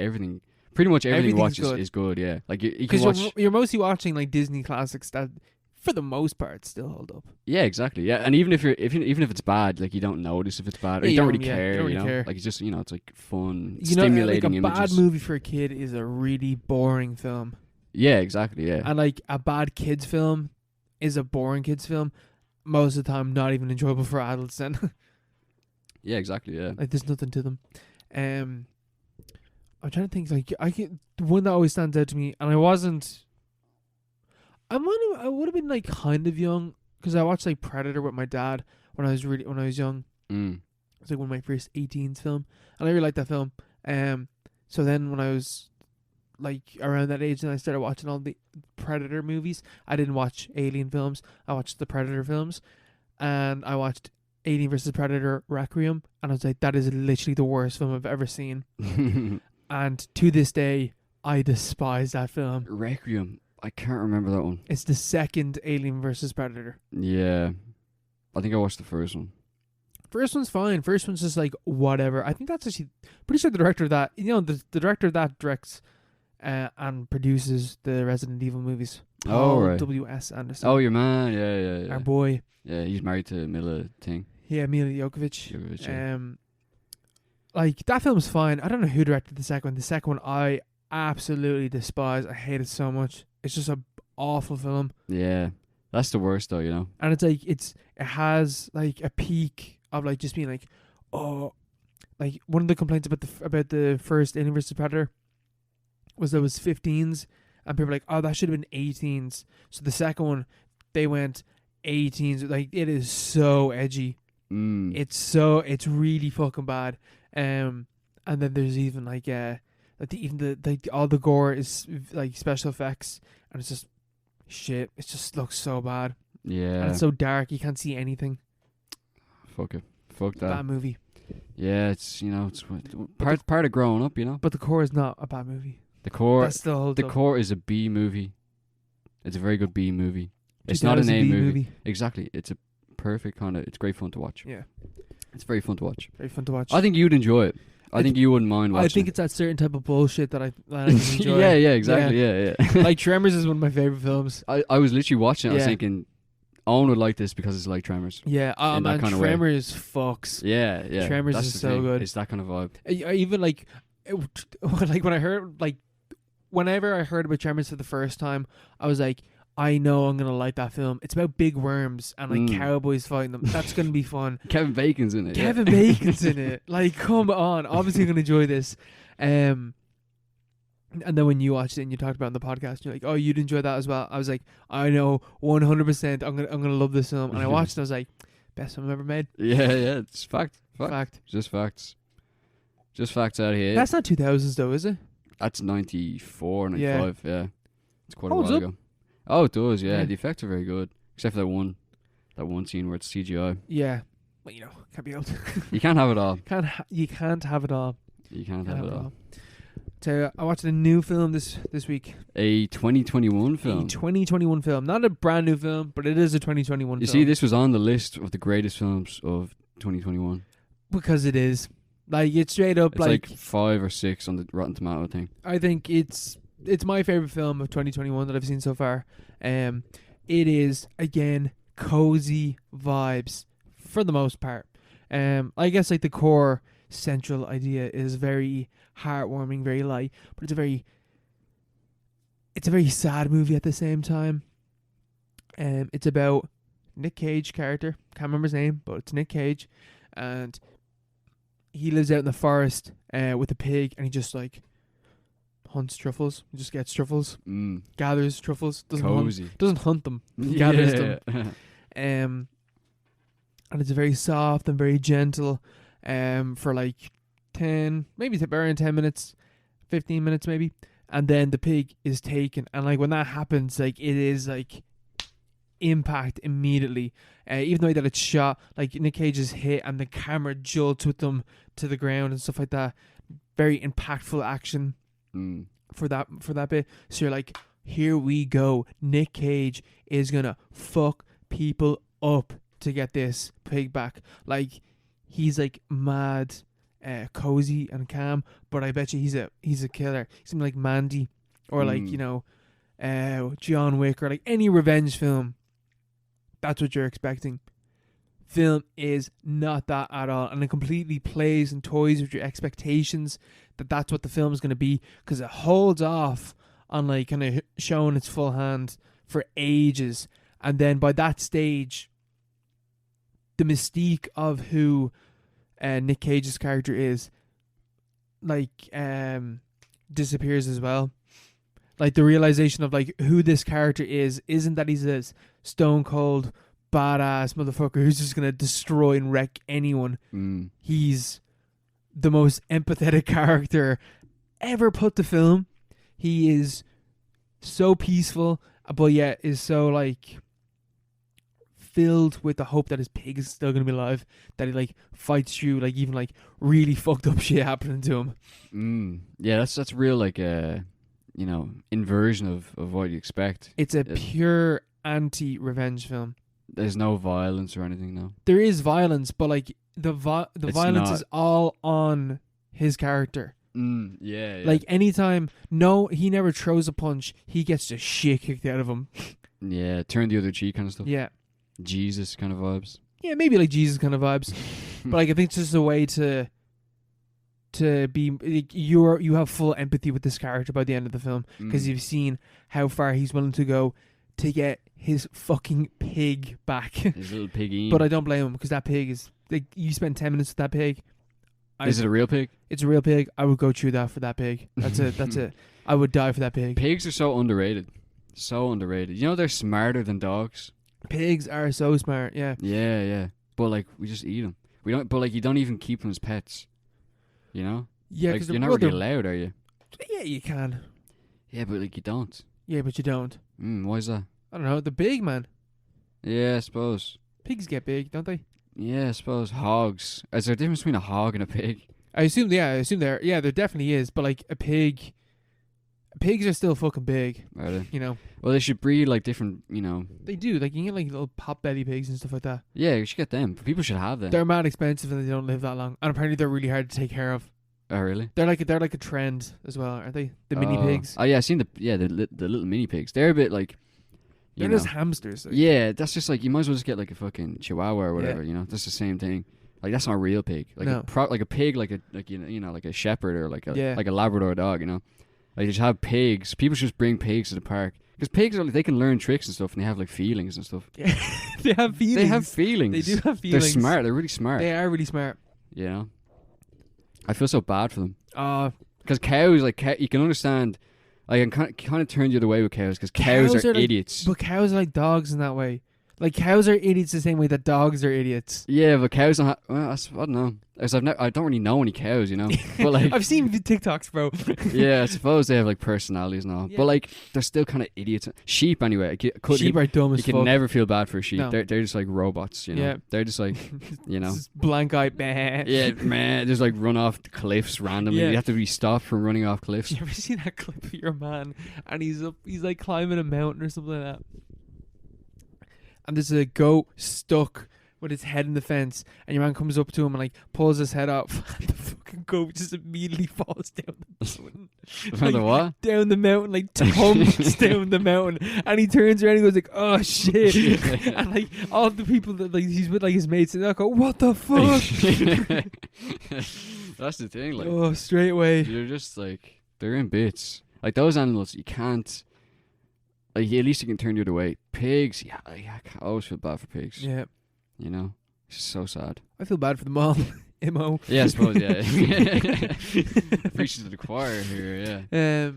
pretty much everything you watch is good. Yeah, like you can watch. You're mostly watching like Disney classics that, for the most part, still hold up. Yeah, exactly. Yeah, and even if it's bad, like, you don't notice if it's bad, or you don't really care. You don't really care. Like, it's just, it's like fun, like stimulating a images. bad movie for a kid is a really boring film. Yeah, exactly. Yeah, And like a bad kids film is a boring kids film. Most of the time, not even enjoyable for adults. Then. yeah, exactly. Yeah, like there's nothing to them. I'm trying to think. Like the one that always stands out to me, and I would have been like kind of young because I watched like Predator with my dad when I was young. It's like one of my first 18s film, and I really liked that film. So then when I was like around that age, and I started watching all the Predator movies. I didn't watch Alien films. I watched the Predator films, and I watched Alien vs Predator Requiem, and I was like, that is literally the worst film I've ever seen. And to this day, I despise that film. Requiem. I can't remember that one. It's the second Alien vs Predator. Yeah, I think I watched the first one. First one's fine. First one's just like whatever. I think that's actually pretty sure the director of that. The director of that directs and produces the Resident Evil movies. Paul right. W.S. Anderson. Oh, your man. Yeah. Our boy. Yeah, he's married to Mila Ting. Yeah, Mila Jovovich. Yeah. Like, that film's fine. I don't know who directed the second one. The second one I absolutely despise. I hate it so much. It's just a awful film. Yeah, that's the worst though, And it's like it has like a peak of like just being like, oh, like one of the complaints about the first Alien vs Predator was there was 15s, and people were like, oh, that should have been 18s. So the second one, they went 18s. Like, it is so edgy. It's really fucking bad. And then there's even like all the gore is like special effects, and it's just shit. It just looks so bad. Yeah, and it's so dark. You can't see anything. Fuck it. Fuck that. Bad movie. Yeah, it's it's part of growing up, But the core is not a bad movie. The core. That's still the core is a B movie. It's a very good B movie. It's not an A movie. Exactly. It's a perfect kind of. It's great fun to watch. Yeah. It's very fun to watch. Very fun to watch. I think you'd enjoy it. I think you wouldn't mind watching. I think it's that certain type of bullshit that I can enjoy. yeah, exactly. Yeah. Like Tremors is one of my favorite films. I was literally watching it. I was thinking, Owen would like this because it's like Tremors. Yeah, man, kind Tremors fucks. Yeah. Tremors is so good. It's that kind of vibe. I even like when I heard whenever I heard about Tremors for the first time, I was like, I know I'm gonna like that film. It's about big worms and like cowboys fighting them. That's gonna be fun. Kevin Bacon's in it. Kevin Bacon's in it. Like, come on. Obviously, I'm gonna enjoy this. And then when you watched it and you talked about it on the podcast, you're like, oh, you'd enjoy that as well. I was like, I know 100%. I'm gonna love this film. And I watched it. And I was like, best film ever made. Yeah. It's fact. Just facts. Just facts out here. That's not 2000s though, is it? That's 94, 95. Yeah. It's quite a Holds while up. ago. Oh, it does. Yeah. The effects are very good, except for that one scene where it's CGI. Yeah. Well, can't be helped. You can't have it all. You can't have it all. You can't have it all. So I watched a new film this week. A 2021 film. A 2021 film. Not a brand new film, but it is a 2021 film. You see, this was on the list of the greatest films of 2021. Because it is. Like, it's straight up it's like 5 or 6 on the Rotten Tomato thing. I think it's my favorite film of 2021 that I've seen so far. It is, again, cozy vibes for the most part. I guess like the core central idea is very heartwarming, very light, but it's a very sad movie at the same time. It's about Nick Cage character, can't remember his name, but it's Nick Cage, and he lives out in the forest with a pig, and he just like hunts truffles. He just gets truffles, gathers truffles, doesn't hunt them, he gathers them. And it's very soft and very gentle for like 10 minutes, 15 minutes maybe, and then the pig is taken, and like when that happens, like it is like impact immediately. Even the way that it's shot, like Nick Cage is hit and the camera jolts with them to the ground and stuff like that. Very impactful action for that bit. So you're like, here we go. Nick Cage is gonna fuck people up to get this pig back. Like, he's like mad cozy and calm, but I bet you he's a killer. Something like Mandy or like, you know, John Wick or like any revenge film. That's what you're expecting. Film is not that at all, and it completely plays and toys with your expectations that's what the film is going to be, because it holds off on like kind of showing its full hand for ages, and then by that stage the mystique of who Nick Cage's character is like disappears as well. Like the realization of like who this character isn't that he's this stone cold badass motherfucker who's just gonna destroy and wreck anyone. He's the most empathetic character ever put to film. He is so peaceful, but yet is so like filled with the hope that his pig is still gonna be alive, that he like fights through like even like really fucked up shit happening to him. Yeah, that's real like you know, inversion of what you expect. It's a pure anti-revenge film. There's no violence or anything, no. There is violence, but like the violence is all on his character. Yeah. Like anytime, he never throws a punch. He gets the shit kicked out of him. Yeah, turn the other cheek kind of stuff. Yeah. Jesus kind of vibes. Yeah, maybe like Jesus kind of vibes. But like I think it's just a way to be like, you have full empathy with this character by the end of the film, because you've seen how far he's willing to go to get his fucking pig back. His little piggy. But I don't blame him, because that pig is like, you spend 10 minutes with that pig. Is it a real pig? It's a real pig. I would go through that for that pig. That's it. I would die for that pig. Pigs are so underrated. So underrated. You know they're smarter than dogs. Pigs are so smart. Yeah. Yeah. But like we just eat them. We don't. But like you don't even keep them as pets. You know. Yeah, like, you're not really allowed, are you? Yeah, you can. Yeah, but like you don't. Yeah, but you don't. Why is that? I don't know. The big man. Yeah, I suppose. Pigs get big, don't they? Yeah, I suppose. Hogs. Is there a difference between a hog and a pig? I assume there. Yeah, there definitely is. But like a pig, pigs are still fucking big. Are they? You know. Well, they should breed like different. You know. They do. Like you can get like little pot belly pigs and stuff like that. Yeah, you should get them. People should have them. They're mad expensive and they don't live that long. And apparently they're really hard to take care of. Oh really? They're like a trend as well, aren't they? The mini pigs. Oh yeah, I've seen the little mini pigs. They're a bit like. They're just hamsters. Like. Yeah, that's just like you might as well just get like a fucking chihuahua or whatever. Yeah. You know, that's the same thing. Like that's not a real pig. Like like a pig, like you know, like a shepherd or like a Labrador dog. You know, like you just have pigs. People should just bring pigs to the park, because pigs they can learn tricks and stuff, and they have like feelings and stuff. Yeah. They have feelings. They have feelings. They do have feelings. They're smart. They're really smart. They are really smart. You know, I feel so bad for them. Because cows, like you can understand. I can kind of turn the other way with cows, because cows are like, idiots. But cows are like dogs in that way. Like cows are idiots the same way that dogs are idiots. Yeah, but cows don't. Well, I don't know. I don't really know any cows, you know. But like I've seen TikToks, bro. Yeah, I suppose they have like personalities and all. Yeah. But like they're still kind of idiots. Sheep, anyway. Sheep are dumb as fuck. You can never feel bad for a sheep. No. They're just like robots, you know. Yeah. They're just like, you know. Blank eyed man. Yeah, man. Just like run off the cliffs randomly. Yeah. You have to be stopped from running off cliffs. You ever see that clip of your man and he's like climbing a mountain or something like that? And there's a goat stuck with his head in the fence, and your man comes up to him and like pulls his head up, and the fucking goat just immediately falls down the mountain. Like, the what? Down the mountain, like tumbles down the mountain, and he turns around and goes like, "Oh shit!" And like all the people that like he's with, like his mates, and they go, "What the fuck?" That's the thing, like straight away. You're just like they're in bits. Like those animals, you can't. Like at least you can turn the other way. Pigs, yeah, I always feel bad for pigs. Yeah, you know, it's just so sad. I feel bad for them all. Mo. Yeah, I suppose. Yeah, preaching to the choir here. Yeah.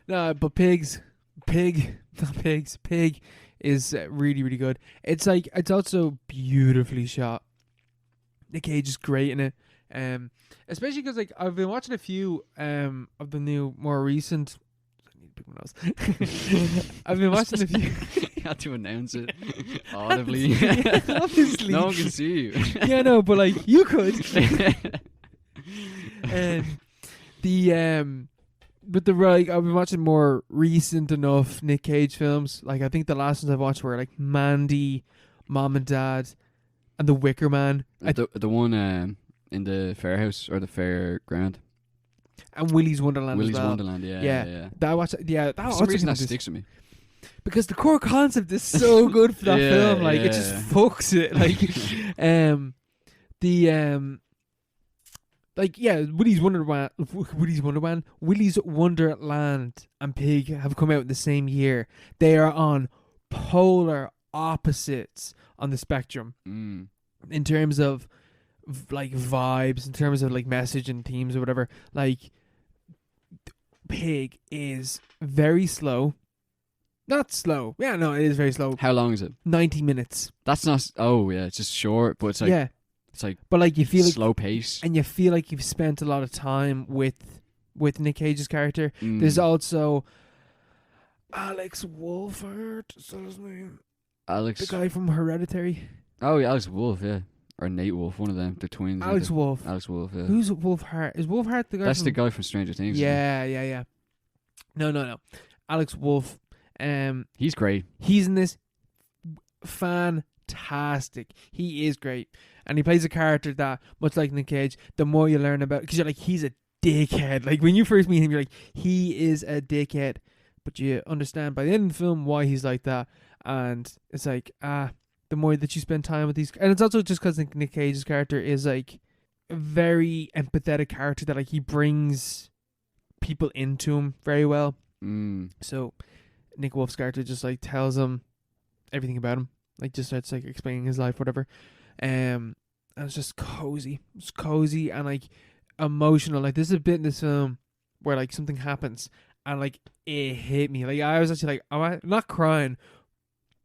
No, but pig is really really good. It's like it's also beautifully shot. Nick Cage is great in it. Especially because like I've been watching a few of the new more recent. I've been watching a few. Had to announce it audibly. Obviously. No one can see you. Yeah, no, but like you could. But I've been watching more recent enough Nick Cage films. Like I think the last ones I've watched were like Mandy, Mom and Dad, and The Wicker Man. The one in the fair house or the fair ground. And Willy's Wonderland. Willy's as well. Wonderland, yeah. That I watched. Yeah, For some reason that sticks with me. because the core concept is so good for that Yeah, film. Like it yeah. just fucks it. Like Willy's Wonderland and Pig have come out in the same year. They are on polar opposites on the spectrum in terms of like vibes, in terms of like message and themes or whatever. Like Pig is very slow. Not slow. Yeah, no, it is very slow. How long is it? 90 minutes. That's not. Oh yeah, it's just short, but it's like it's like but like you feel like, slow pace, and you feel like you've spent a lot of time with Nick Cage's character. There's also Alex Wolfhard, is that his name? Alex, The guy from Hereditary. Oh yeah, Alex Wolf, yeah, or Nate Wolf, one of them. They're twins. Alex Wolf. Alex Wolf, yeah. Who's Wolfhard? Is Wolfhard the guy? That's from... the guy from Stranger Things. Isn't Yeah. No. Alex Wolf. He's great. He's in this. Fantastic. He is great, and he plays a character that, much like Nick Cage, the more you learn about, because you're like, he's a dickhead. Like when you first meet him, you're like, he is a dickhead, but you understand by the end of the film why he's like that, and it's like the more that you spend time with these, and it's also just because Nick Cage's character is like a very empathetic character that like he brings people into him very well. So Nick Wolf's character just like tells him everything about him, like just starts like explaining his life, whatever. And it's just cozy. It's cozy and like emotional. Like there's a bit in this film where like something happens and like it hit me. Like I was actually like, I'm not crying,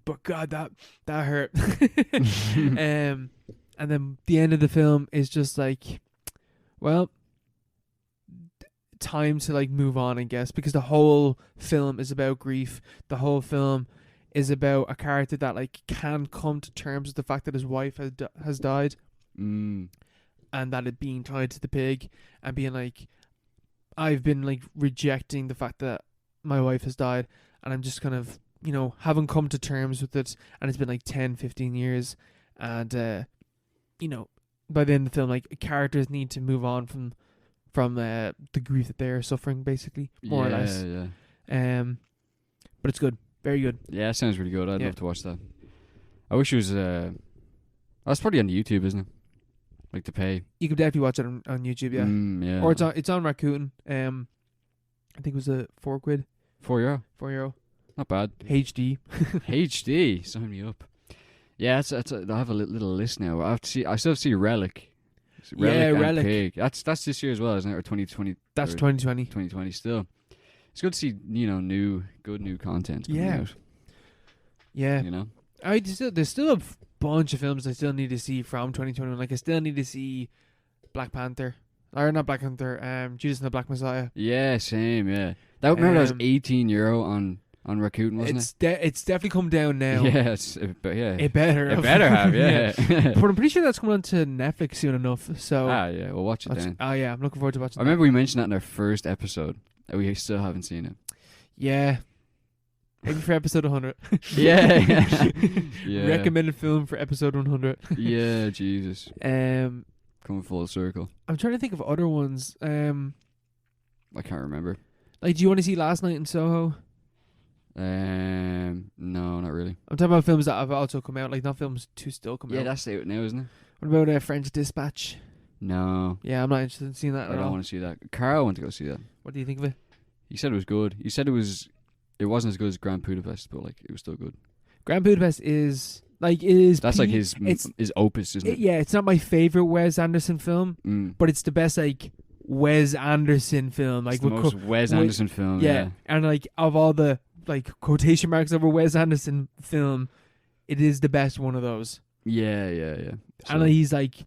but God, that hurt. And then the end of the film is just like, well, time to like move on, I guess, because the whole film is about grief. The whole film is about a character that like can't come to terms with the fact that his wife has died, and that it being tied to the pig, and being like, I've been like rejecting the fact that my wife has died, and I'm just kind of, you know, haven't come to terms with it, and it's been like 10-15 years, and you know, by the end of the film, like characters need to move on from the grief that they're suffering, basically, more or less. But it's good, very good. Yeah, it sounds really good. I'd love to watch that. I wish it was. That's probably on YouTube, isn't it? Like to pay. You could definitely watch it on YouTube, yeah. Yeah. Or it's on Rakuten. I think it was a £4. €4. Not bad. HD. HD. Sign me up. Yeah, I have a little list now. I still have to see Relic. Relic. Pig. That's this year as well, isn't it? Or 2020. That's 2020. 2020 still. It's good to see, you know, good new content coming out. Yeah. You know? There's still a bunch of films I still need to see from 2021. Like I still need to see Black Panther. Or not Black Panther, Judas and the Black Messiah. Yeah, same, yeah. That was €18 on Rakuten, wasn't it? It's definitely come down now. Yeah, It better have. It better have, yeah. But I'm pretty sure that's coming on to Netflix soon enough. So yeah, we'll watch it then. Oh yeah, I'm looking forward to watching I remember we mentioned that in our first episode. And we still haven't seen it. Yeah. Maybe for episode 100. Yeah. Recommended film for episode 100. Yeah, Jesus. Coming full circle. I'm trying to think of other ones. I can't remember. Like, do you want to see Last Night in Soho? No, not really. I'm talking about films that have also come out, like not films to still come out. Yeah, that's out now, isn't it? What about French Dispatch? No. Yeah, I'm not interested in seeing that I at don't all. want to see that. Carl went to go see that. What do you think of it? He said it was good. He said it wasn't as good as Grand Budapest, but like it was still good. Grand Budapest is like that's like his opus, isn't it? Yeah, it's not my favorite Wes Anderson film, but it's the best like Wes Anderson film. Like it's the most Wes Anderson film. Yeah, and like of all the like quotation marks over Wes Anderson film, it is the best one of those. Yeah. So, and he's like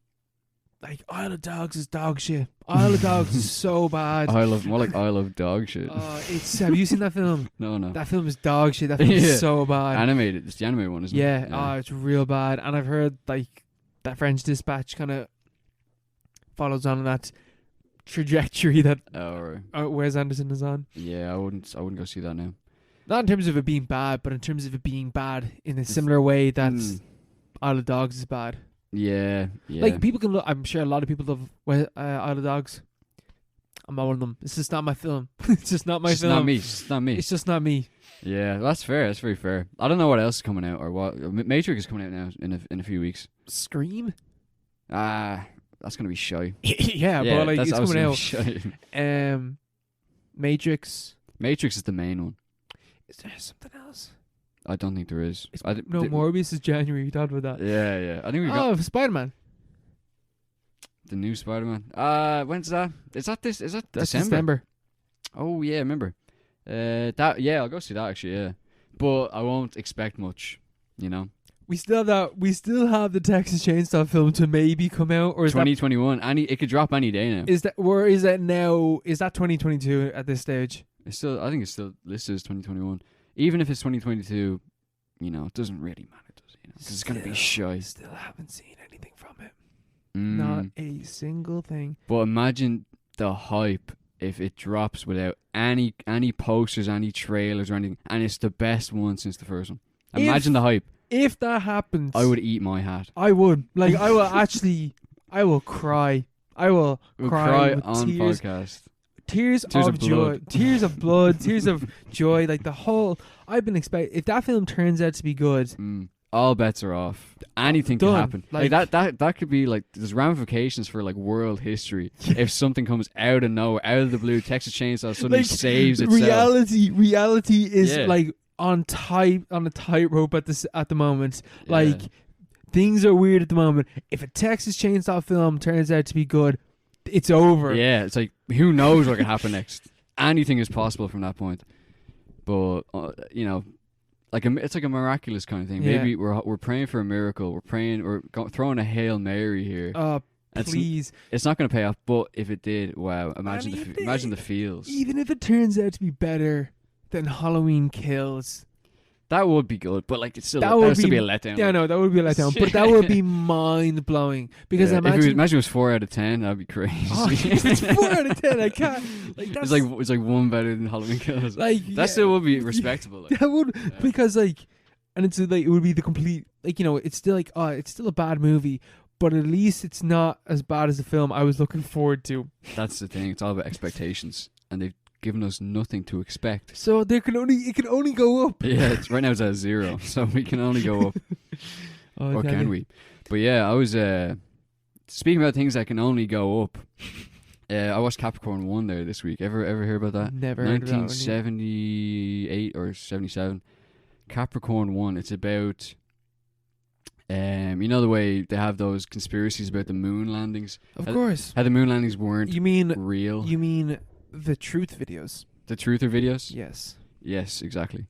like Isle of Dogs is dog shit. Isle of Dogs is so bad. I love dog shit. Have you seen that film? No. That film is dog shit. That film is so bad. Animated. It's the animated one, isn't it? Yeah. It's real bad. And I've heard like that French Dispatch kind of follows on that trajectory that Wes Anderson is on. Yeah, I wouldn't go see that now. Not in terms of it being bad, but in terms of it being bad in a similar way that Isle of Dogs is bad. Yeah. Like people can I'm sure a lot of people love Isle of Dogs. I'm not one of them. It's just not my film. It's just not my film. It's not me. It's just not me. Yeah, that's fair. That's very fair. I don't know what else is coming out or what. Matrix is coming out now in a few weeks. Scream? That's gonna be shy. yeah, but like it's coming out. Shy. Matrix. Matrix is the main one. Is there something else? I don't think there is. Morbius is January. We talked about that. Yeah. I think we got Spider-Man. the new Spider-Man. When's that? Is that December? December. Oh yeah, I remember. I'll go see that actually. Yeah, but I won't expect much. You know. We still have the Texas Chainsaw film to maybe come out, or is 2021? It could drop any day now. Is that 2022 at this stage? I think it's still listed as 2021. Even if it's 2022, you know, it doesn't really matter, does it? You know, 'cause it's gonna be shy. Still haven't seen anything from it. Not a single thing. But imagine the hype if it drops without any posters, any trailers or anything, and it's the best one since the first one. Imagine the hype. If that happens, I would eat my hat. I would. Like, I will actually. I will cry. I will cry on tears. podcast. Tears of joy, tears of blood, tears of joy. Like the whole, I've been expecting. If that film turns out to be good, all bets are off. Anything can happen. Like that could be like there's ramifications for like world history if something comes out of nowhere, out of the blue. Texas Chainsaw suddenly saves itself. Reality is like on a tightrope at the moment. Like things are weird at the moment. If a Texas Chainsaw film turns out to be good, it's over. Yeah, it's like who knows what can happen next. Anything is possible from that point. But you know, like it's like a miraculous kind of thing. Yeah. Maybe we're praying for a miracle. We're throwing a Hail Mary here. Please. It's not going to pay off. But if it did, wow! Imagine the feels. Even if it turns out to be better than Halloween Kills. That would be good, but like that would still be a letdown. Yeah, no, that would be a letdown, but that would be mind blowing because imagine it was 4 out of 10, that'd be crazy. If it's 4 out of 10, I can't. Like that's it's like one better than Halloween Kills. Like that still would be respectable. Like. That would because like, and it's like it would be the complete like it's still like it's still a bad movie, but at least it's not as bad as the film I was looking forward to. That's the thing. It's all about expectations, and they've given us nothing to expect. So it can only go up. Yeah, right now it's at 0, so we can only go up. Or can we? But yeah, I was speaking about things that can only go up. I watched Capricorn One there this week. Ever hear about that? Never heard of that. 1978 or 77. Capricorn One. It's about you know the way they have those conspiracies about the moon landings. Of course. How the moon landings weren't real. You mean the truth videos? The truther videos? Yes, exactly.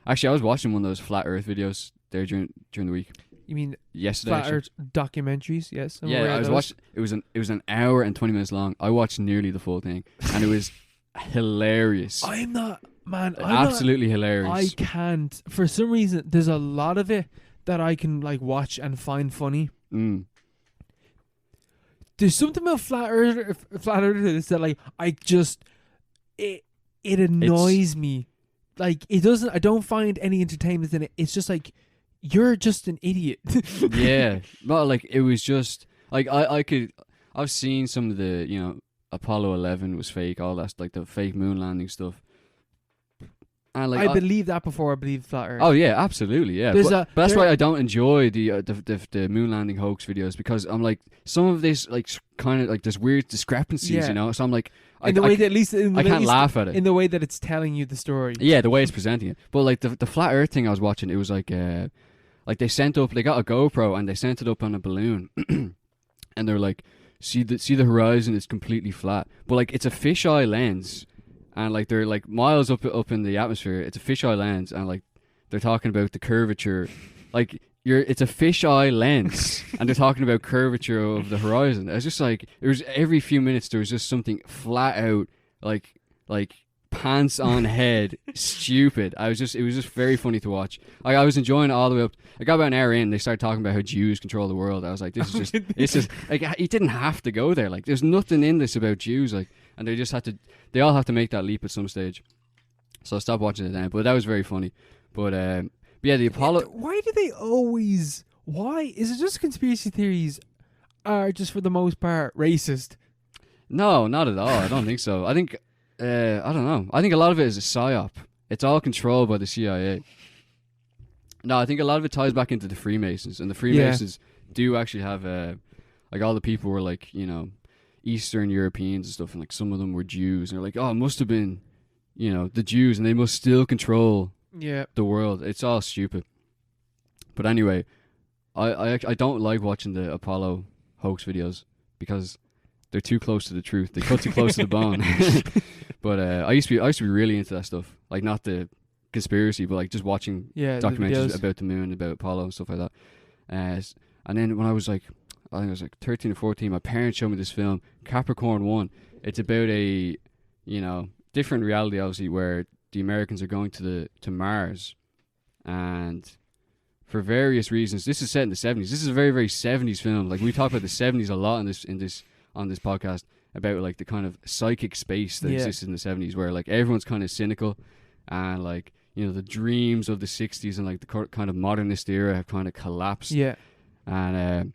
Actually, I was watching one of those flat Earth videos there during the week. You mean yesterday? Flat Earth documentaries? Yes. I was watching. It was an hour and 20 minutes long. I watched nearly the full thing, and it was hilarious. Absolutely hilarious. I can't. For some reason, there's a lot of it that I can like watch and find funny. There's something about flat earthers that like it annoys me. Like it doesn't. I don't find any entertainment in it. It's just like you're just an idiot. Yeah, but like it was just like I've seen some of the Apollo 11 was fake, all that like the fake moon landing stuff. And like I believe that before I believe flat Earth. Oh yeah, absolutely, yeah. But that's why I don't enjoy the moon landing hoax videos, because I'm like some of this like kind of like there's weird discrepancies, So I'm like I can't laugh at it in the way that it's telling you the story. Yeah, the way it's presenting it. But like the flat Earth thing I was watching, it was like they got a GoPro and they sent it up on a balloon, and they're like, see the horizon is completely flat, but like it's a fisheye lens. And like they're like miles up in the atmosphere. It's a fisheye lens, and like they're talking about the curvature. Like it's a fisheye lens, and they're talking about curvature of the horizon. It's just like it was every few minutes there was just something flat out like pants on head stupid. It was just very funny to watch. Like I was enjoying it all the way up. I got about an hour in, they started talking about how Jews control the world. I was like, this is just like you didn't have to go there. Like there's nothing in this about Jews. Like, and they all have to make that leap at some stage. So I stopped watching it then. But that was very funny. But yeah, the Apollo. Why do they always? Why is it just conspiracy theories are just for the most part racist? No, not at all. I don't think so. I think I don't know. I think a lot of it is a psyop. It's all controlled by the CIA. No, I think a lot of it ties back into the Freemasons, and the Freemasons do actually have like all the people were like, you know, Eastern Europeans and stuff, and like some of them were Jews, and they're like, oh, it must have been, you know, the Jews, and they must still control the world. It's all stupid. But anyway, I don't like watching the Apollo hoax videos because they're too close to the truth. They cut too close to the bone. But I used to be really into that stuff, like not the conspiracy, but like just watching documentaries about the moon, about Apollo and stuff like that. And then when I was like, I think I was like 13 or 14, my parents showed me this film, Capricorn One. It's about a, you know, different reality, obviously, where the Americans are going to Mars, and for various reasons, this is set in the 70s. This is a very, very 70s film. Like we talk about the 70s a lot on this podcast, about like the kind of psychic space that existed in the 70s, where like everyone's kind of cynical, and like, you know, the dreams of the 60s and like the kind of modernist era have kind of collapsed. And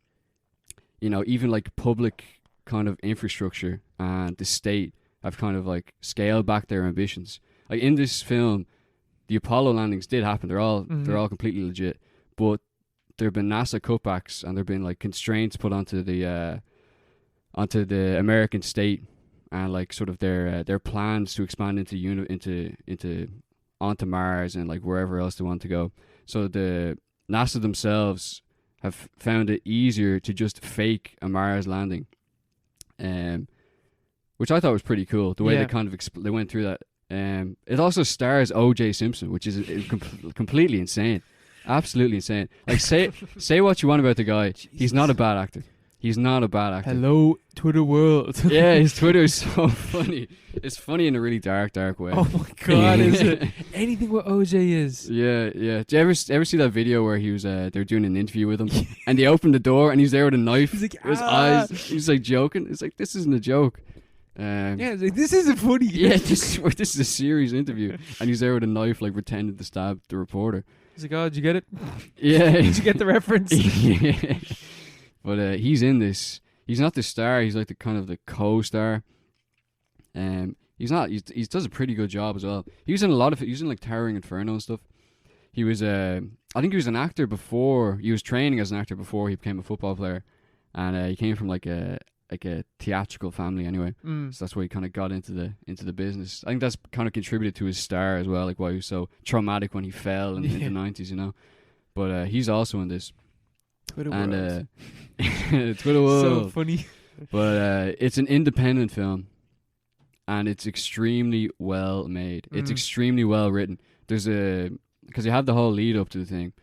you know, even like public kind of infrastructure and the state have kind of like scaled back their ambitions. Like in this film, the Apollo landings did happen. They're all completely legit, but there have been NASA cutbacks, and there have been like constraints put onto the American state, and like sort of their plans to expand onto Mars and like wherever else they want to go. So the NASA themselves have found it easier to just fake a Mars landing, which I thought was pretty cool. The way they kind of they went through that. It also stars O.J. Simpson, which is completely insane, absolutely insane. Like say what you want about the guy, he's not a bad actor. He's not a bad actor. Hello, Twitter world. Yeah, his Twitter is so funny. It's funny in a really dark way. Oh my god, is it? Anything what OJ is. Yeah. Did you ever see that video where he was they're doing an interview with him and they opened the door and he's there with a knife? He's like, his eyes. He's like joking. It's like, this isn't a joke. It's like, this isn't funny. Yeah, this is a serious interview, and he's there with a knife, like pretending to stab the reporter. He's like, oh, did you get it? Yeah. Did you get the reference? Yeah. But he's in this. He's not the star. He's like the kind of the co-star. He's not. He does a pretty good job as well. He was in a lot of. He was in like Towering Inferno and stuff. He was. I think he was an actor before. He was training as an actor before he became a football player, and he came from like a theatrical family anyway. So that's why he kind of got into the business. I think that's kind of contributed to his star as well. Like why he was so traumatic when he fell in the 90s, you know. But he's also in this. Twitter world. Twitter world. So funny. But it's an independent film, and it's extremely well made. It's extremely well written. There's because you have the whole lead up to the thing,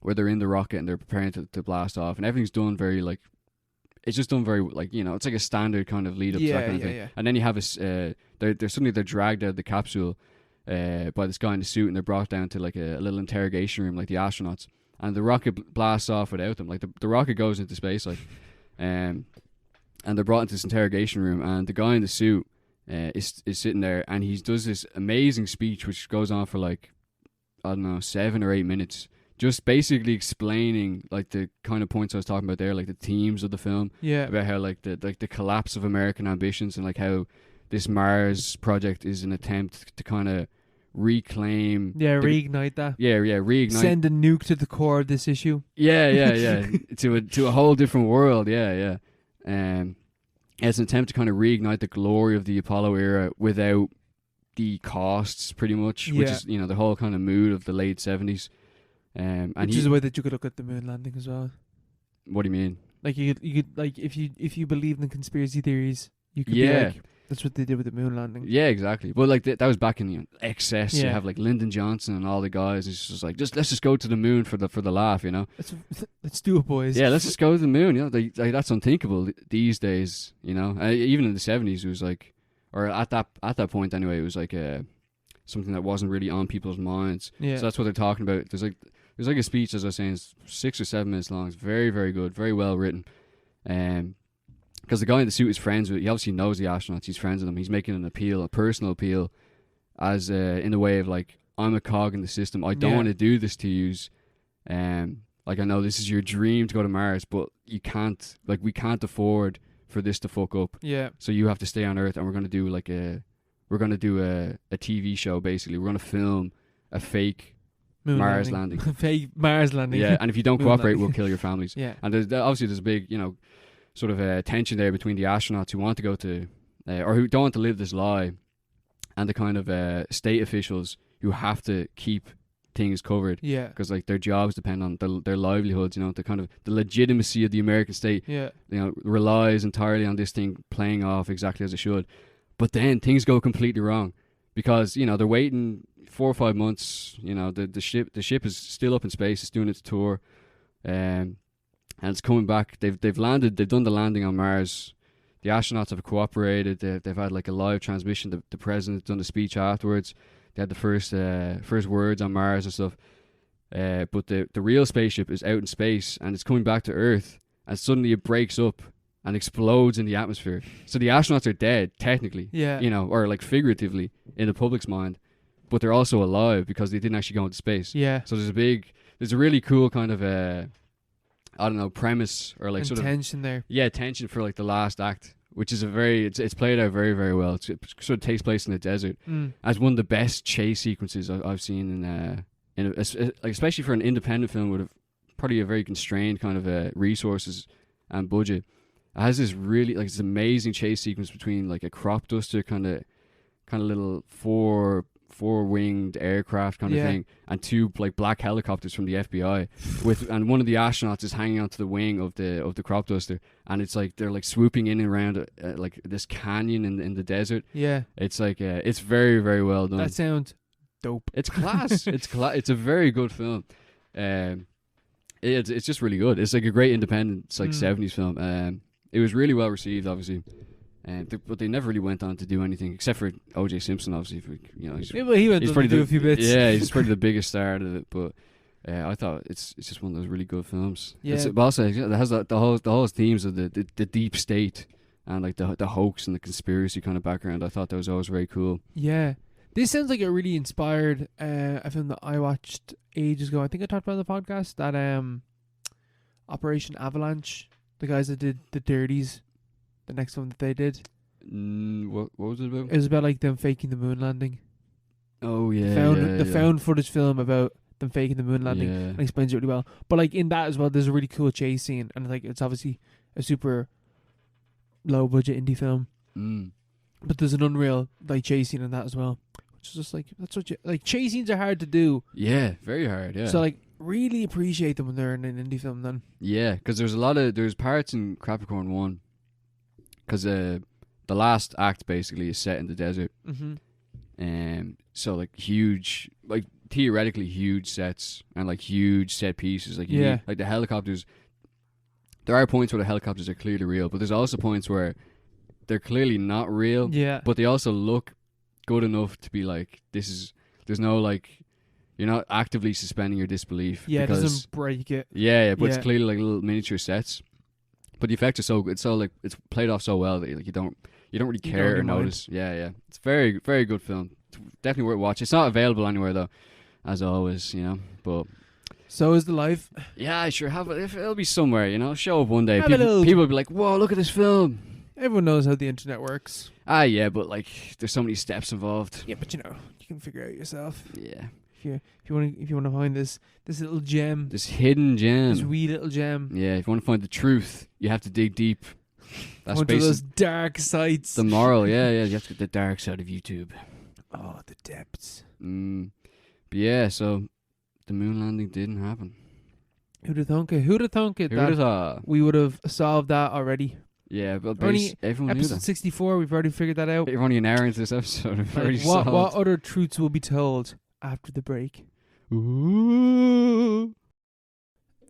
where they're in the rocket and they're preparing to blast off, and everything's done very like. It's just done very like, you know, it's like a standard kind of lead up to that kind of thing. And then you have they're dragged out of the capsule by this guy in the suit, and they're brought down to like a little interrogation room like the astronauts. And the rocket blasts off without them. Like the rocket goes into space, like, and they're brought into this interrogation room, and the guy in the suit is sitting there, and he does this amazing speech, which goes on for like, I don't know, 7 or 8 minutes, just basically explaining like the kind of points I was talking about there, like the themes of the film, about how like the collapse of American ambitions, and like how this Mars project is an attempt to kind of reignite that. Reignite. Send a nuke to the core of this issue. To a whole different world. As an attempt to kind of reignite the glory of the Apollo era without the costs, pretty much, which is, you know, the whole kind of mood of the late 70s. Which is a way that you could look at the moon landing as well. What do you mean? Like you could like if you believed in conspiracy theories, you could be like, That's what they did with the moon landing. Yeah, exactly. But like that was back in the excess. You Yeah. have like Lyndon Johnson and all the guys. It's just like let's just go to the moon for the laugh, you know. Let's do it, boys. Yeah, let's just go to the moon. You know, that's unthinkable these days. You know, even in the 70s, it was like, or at that point anyway, it was like something that wasn't really on people's minds. Yeah. So that's what they're talking about. There's like a speech, as I was saying, it's 6 or 7 minutes long. It's very, very good, very well written. Because the guy in the suit is friends with. He obviously knows the astronauts. He's friends with them. He's making an appeal, a personal appeal, as in the way of like, I'm a cog in the system. I don't want to do this to yous. Like, I know this is your dream to go to Mars, but you can't. Like, we can't afford for this to fuck up. Yeah. So you have to stay on Earth, and we're gonna do a TV show. Basically, we're gonna film a fake Moon Mars landing. Fake Mars landing. Yeah, and if you don't Moon cooperate, landing. we'll kill your families. Yeah. And obviously there's a big, you know, sort of tension there between the astronauts who want to go to, or who don't want to live this lie, and the kind of state officials who have to keep things covered. Yeah. Because like their jobs depend on their livelihoods. You know, the legitimacy of the American state. Yeah. You know, relies entirely on this thing playing off exactly as it should. But then things go completely wrong, because you know they're waiting 4 or 5 months. You know, the ship is still up in space. It's doing its tour, and it's coming back. They've landed. They've done the landing on Mars. The astronauts have cooperated. They've had like a live transmission. The president's done the speech afterwards. They had the first words on Mars and stuff. But the real spaceship is out in space, and it's coming back to Earth, and suddenly it breaks up and explodes in the atmosphere. So the astronauts are dead, technically. Yeah. You know, or like figuratively in the public's mind, but they're also alive because they didn't actually go into space. Yeah. So there's a really cool kind of I don't know, premise or like And sort of tension there. yeah, tension for like the last act, which is it's played out very, very well. It sort of takes place in the desert as one of the best chase sequences I've seen like especially for an independent film with probably a very constrained kind of resources and budget. It has this really like this amazing chase sequence between like a crop duster kind of little four-winged aircraft kind of thing, and 2 like black helicopters from the FBI and one of the astronauts is hanging onto the wing of the crop duster, and it's like they're like swooping in and around like this canyon in the desert. Yeah. It's like it's very, very well done. That sounds dope. It's class. It's a very good film. It's just really good. It's like a great independent, it's like 70s film. It was really well received, obviously. But they never really went on to do anything except for O.J. Simpson, obviously. You know, He went on to do a few bits. Yeah, he's probably the biggest star of it. But I thought it's just one of those really good films. Yeah. But also it has the whole themes of the deep state and like the hoax and the conspiracy kind of background. I thought that was always very cool. Yeah. This sounds like a really inspired a film that I watched ages ago. I think I talked about it on the podcast, that Operation Avalanche. The guys that did The Dirties. The next one that they did. What was it about? It was about like them faking the moon landing. Oh yeah, found footage film about them faking the moon landing. Yeah. And explains it really well. But like in that as well, there's a really cool chase scene, and like it's obviously a super low budget indie film. But there's an unreal like chase scene in that as well, which is just like that's what chase scenes are hard to do. Yeah, very hard. Yeah. So like really appreciate them when they're in an indie film. Then yeah, because there's parts in Capricorn One. Because the last act basically is set in the desert. So like huge, like theoretically huge sets and like huge set pieces. Like like the helicopters. There are points where the helicopters are clearly real, but there's also points where they're clearly not real. Yeah. But they also look good enough to be like there's no like you're not actively suspending your disbelief. Yeah, because, it doesn't break it. Yeah, but it's clearly like little miniature sets. But the effects are so good. It's so like it's played off so well that like you don't really care or notice. Yeah. It's very, very good film. It's definitely worth watching. It's not available anywhere though, as always, you know. But so is the life. Yeah, I sure have it. It'll be somewhere, you know. Show up one day. Have People will be like, "Whoa, look at this film." Everyone knows how the internet works. Yeah, but like, there's so many steps involved. Yeah, but you know, you can figure out yourself. Yeah. If you want to find this little gem, this hidden gem, this wee little gem. Yeah, if you want to find the truth, you have to dig deep. That's one of those dark sites. The moral, yeah, you have to get the dark side of YouTube. Oh, the depths. But yeah, so the moon landing didn't happen. Who'd have thunk it? Who'd have thunk it? Who'd have thought? We would have solved that already. Yeah, but Only everyone knew Episode that. 64, we've already figured that out. We're only an hour into this episode. We've already Like, what solved. other truths will be told after the break? Ooh.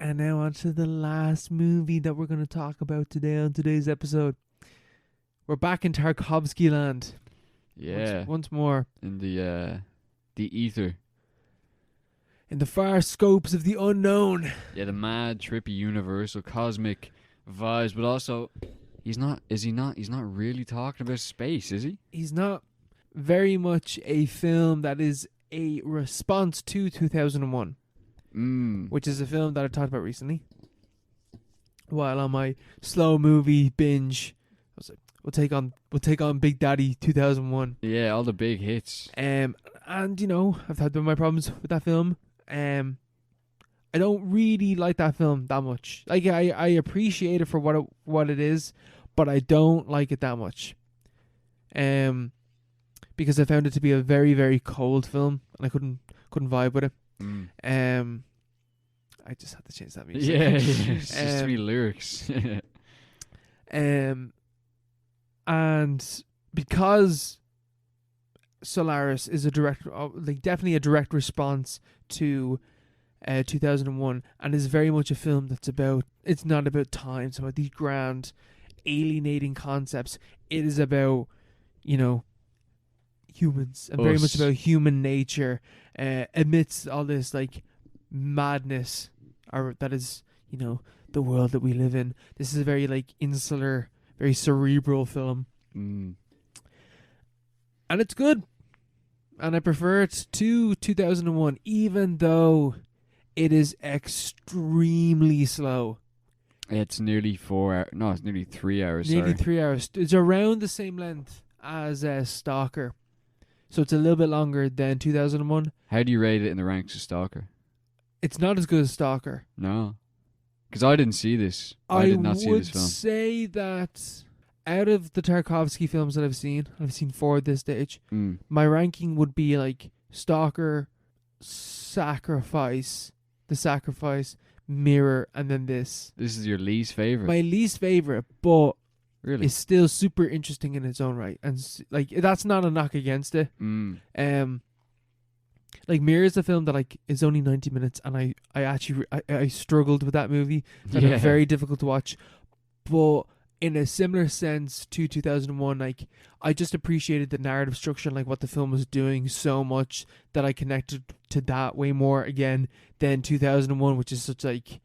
And now on to the last movie that we're going to talk about today on today's episode. We're back in Tarkovsky land. Yeah. Once more. In the ether. In the far scopes of the unknown. Yeah, the mad, trippy, universal, cosmic vibes, but also he's not really talking about space, is he? He's not. Very much a film that is a response to 2001. Which is a film that I talked about recently. While on my slow movie binge, I was like, we'll take on Big Daddy 2001. Yeah, all the big hits. And you know, I've had my problems with that film. I don't really like that film that much. Like I appreciate it for what it is, but I don't like it that much. Because I found it to be a very, very cold film, and I couldn't vibe with it. I just had to change that music. Yeah, it's just three lyrics. And because Solaris is definitely a direct response to 2001, and is very much a film it's not about time, it's about these grand alienating concepts. It is about, you know, humans, and very much about human nature amidst all this like madness that is, you know, the world that we live in. This is a very like insular, very cerebral film. And it's good, and I prefer it to 2001, even though it is extremely slow. It's nearly 4 hours. No, it's nearly 3 hours. Nearly 3 hours. It's around the same length as Stalker. So it's a little bit longer than 2001. How do you rate it in the ranks of Stalker? It's not as good as Stalker. No. Because I didn't see this. I did not see this film. I would say that out of the Tarkovsky films that I've seen 4 at this stage, my ranking would be like Stalker, Sacrifice, The Sacrifice, Mirror, and then this. This is your least favourite? My least favourite, but really? It's still super interesting in its own right. And like that's not a knock against it. Like Mirror is a film that like is only 90 minutes, and I actually I struggled with that movie. Found it very difficult to watch. But in a similar sense to 2001, like I just appreciated the narrative structure and like what the film was doing so much that I connected to that way more again than 2001, which is such like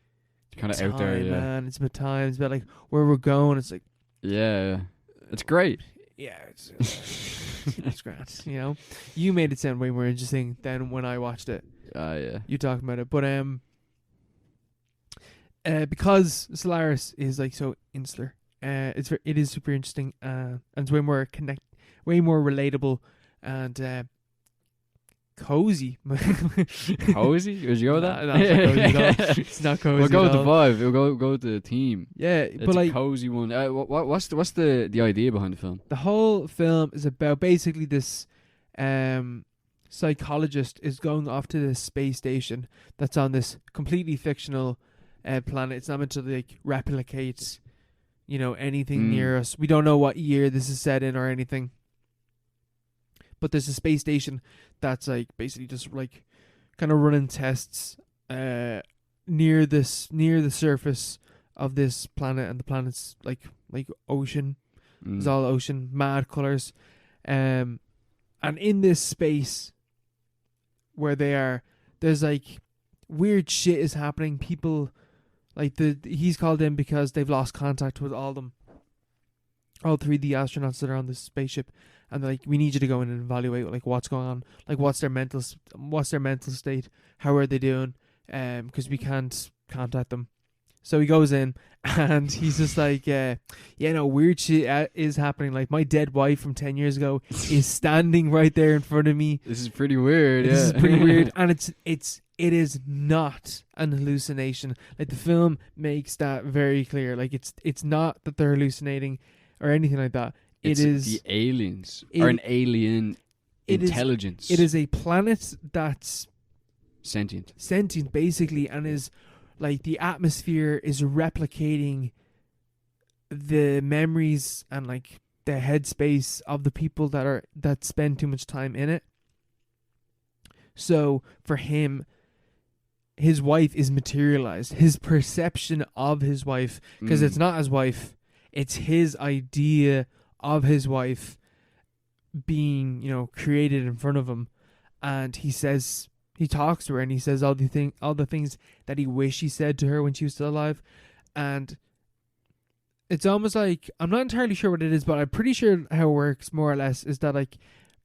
kind of out there, yeah. Man, it's about time. It's about like where we're going. It's like it's great. Yeah, it's great. You know, you made it sound way more interesting than when I watched it. Yeah. You talking about it, but because Solaris is like so insular, it is super interesting, and it's way more relatable, and cozy. Cozy? Would you go with that? No, it's not cozy at all. It's not cozy. We'll go with at the all. vibe. We'll go with the theme. Yeah, it's but like a cozy one. What's the idea behind the film? The whole film is about basically this psychologist is going off to this space station that's on this completely fictional planet. It's not meant to like replicate, you know, anything near us. We don't know what year this is set in or anything. But there's a space station that's like basically just like kind of running tests near the surface of this planet, and the planet's like ocean. It's all ocean, mad colors, and in this space where they are, there's like weird shit is happening. People like he's called in because they've lost contact with all 3 of the astronauts that are on this spaceship. And they're like, we need you to go in and evaluate like what's going on, like what's their mental state, how are they doing, because we can't contact them. So he goes in, and he's just like, weird shit is happening. Like my dead wife from 10 years ago is standing right there in front of me. This is pretty weird. This is pretty weird, and it is not an hallucination. Like the film makes that very clear. Like it's not that they're hallucinating or anything like that. It is the aliens or an alien intelligence. It is a planet that's sentient basically, and is like the atmosphere is replicating the memories and like the headspace of the people that spend too much time in it. So for him, his wife is materialized. His perception of his wife, because it's not his wife, it's his idea of his wife being, created in front of him. And he talks to her and he says all the things that he wished he said to her when she was still alive. And it's almost like, I'm not entirely sure what it is, but I'm pretty sure how it works more or less is that like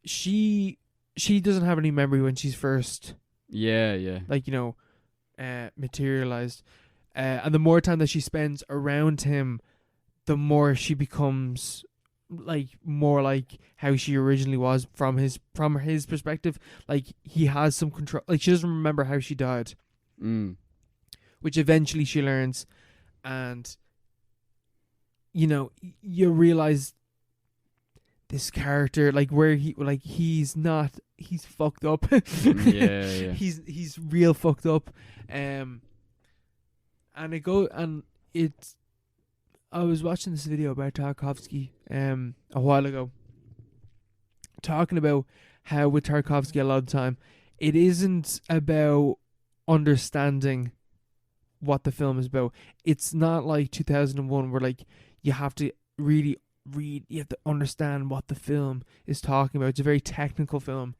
she doesn't have any memory when she's first like materialized, and the more time that she spends around him, the more she becomes like more like how she originally was from his perspective. Like he has some control. Like she doesn't remember how she died, which eventually she learns, and you realize this character, like where he's fucked up. He's real fucked up. I was watching this video about Tarkovsky a while ago, talking about how with Tarkovsky a lot of the time it isn't about understanding what the film is about. It's not like 2001 where like you have to really read, you have to understand what the film is talking about. It's a very technical film.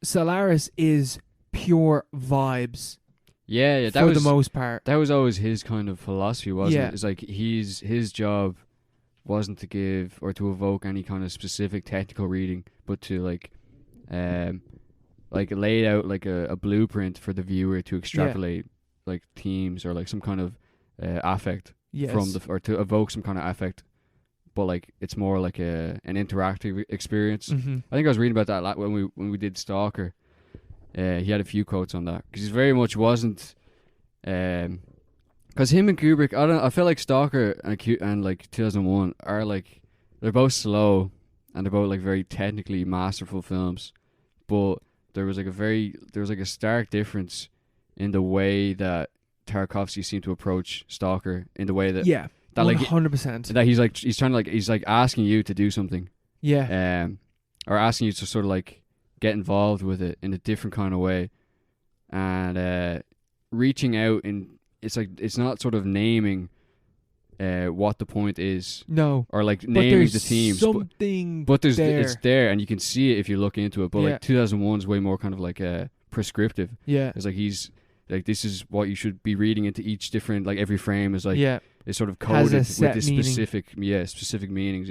Solaris is pure vibes. Yeah, that was the most part. That was always his kind of philosophy, wasn't Yeah. it? It's like his job wasn't to give or to evoke any kind of specific technical reading, but to like lay out like a blueprint for the viewer to extrapolate like themes or like some kind of affect from or to evoke some kind of affect. But like it's more like an interactive experience. Mm-hmm. I think I was reading about that when we did Stalker. He had a few quotes on that because he very much wasn't. Because him and Kubrick, I feel like Stalker and like 2001 are like they're both slow and they're both like very technically masterful films, but there was like a stark difference in the way that Tarkovsky seemed to approach Stalker in the way that that 100%. That he's trying to he's asking you to do something. Yeah. Or asking you to sort of like get involved with it in a different kind of way. And reaching out it's not sort of naming what the point is. No. Or like naming the themes. But there's there. it's there and you can see it if you look into it. But like 2001 is way more kind of like prescriptive. Yeah. It's like he's like this is what you should be reading into each different like every frame is like is sort of coded with this specific meanings.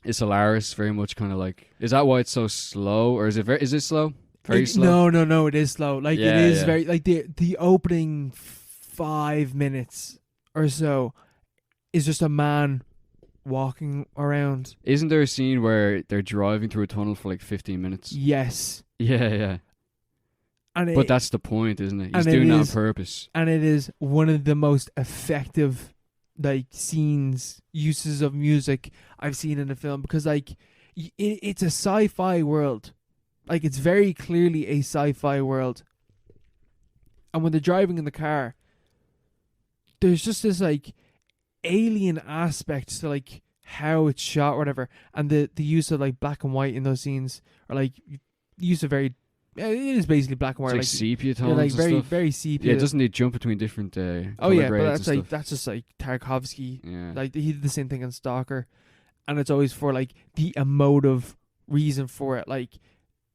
Is Solaris very much kind of like, is that why it's so slow, or is it slow? Very slow? No, it is slow. Like it is very like the opening 5 minutes or so is just a man walking around. Isn't there a scene where they're driving through a tunnel for like 15 minutes? Yes. Yeah. But that's the point, isn't it? He's doing that on purpose. And it is one of the most effective like uses of music I've seen in a film, because like it's a sci-fi world. Like it's very clearly a sci-fi world. And when they're driving in the car, there's just this like alien aspect to like how it's shot or whatever, and the use of like black and white in those scenes, or like use of very it is basically black and white, it's like sepia tones, like and very stuff. very sepia. Yeah, doesn't it jump between different but grades that's just like Tarkovsky. Yeah. Like he did the same thing in Stalker, and it's always for like the emotive reason for it. Like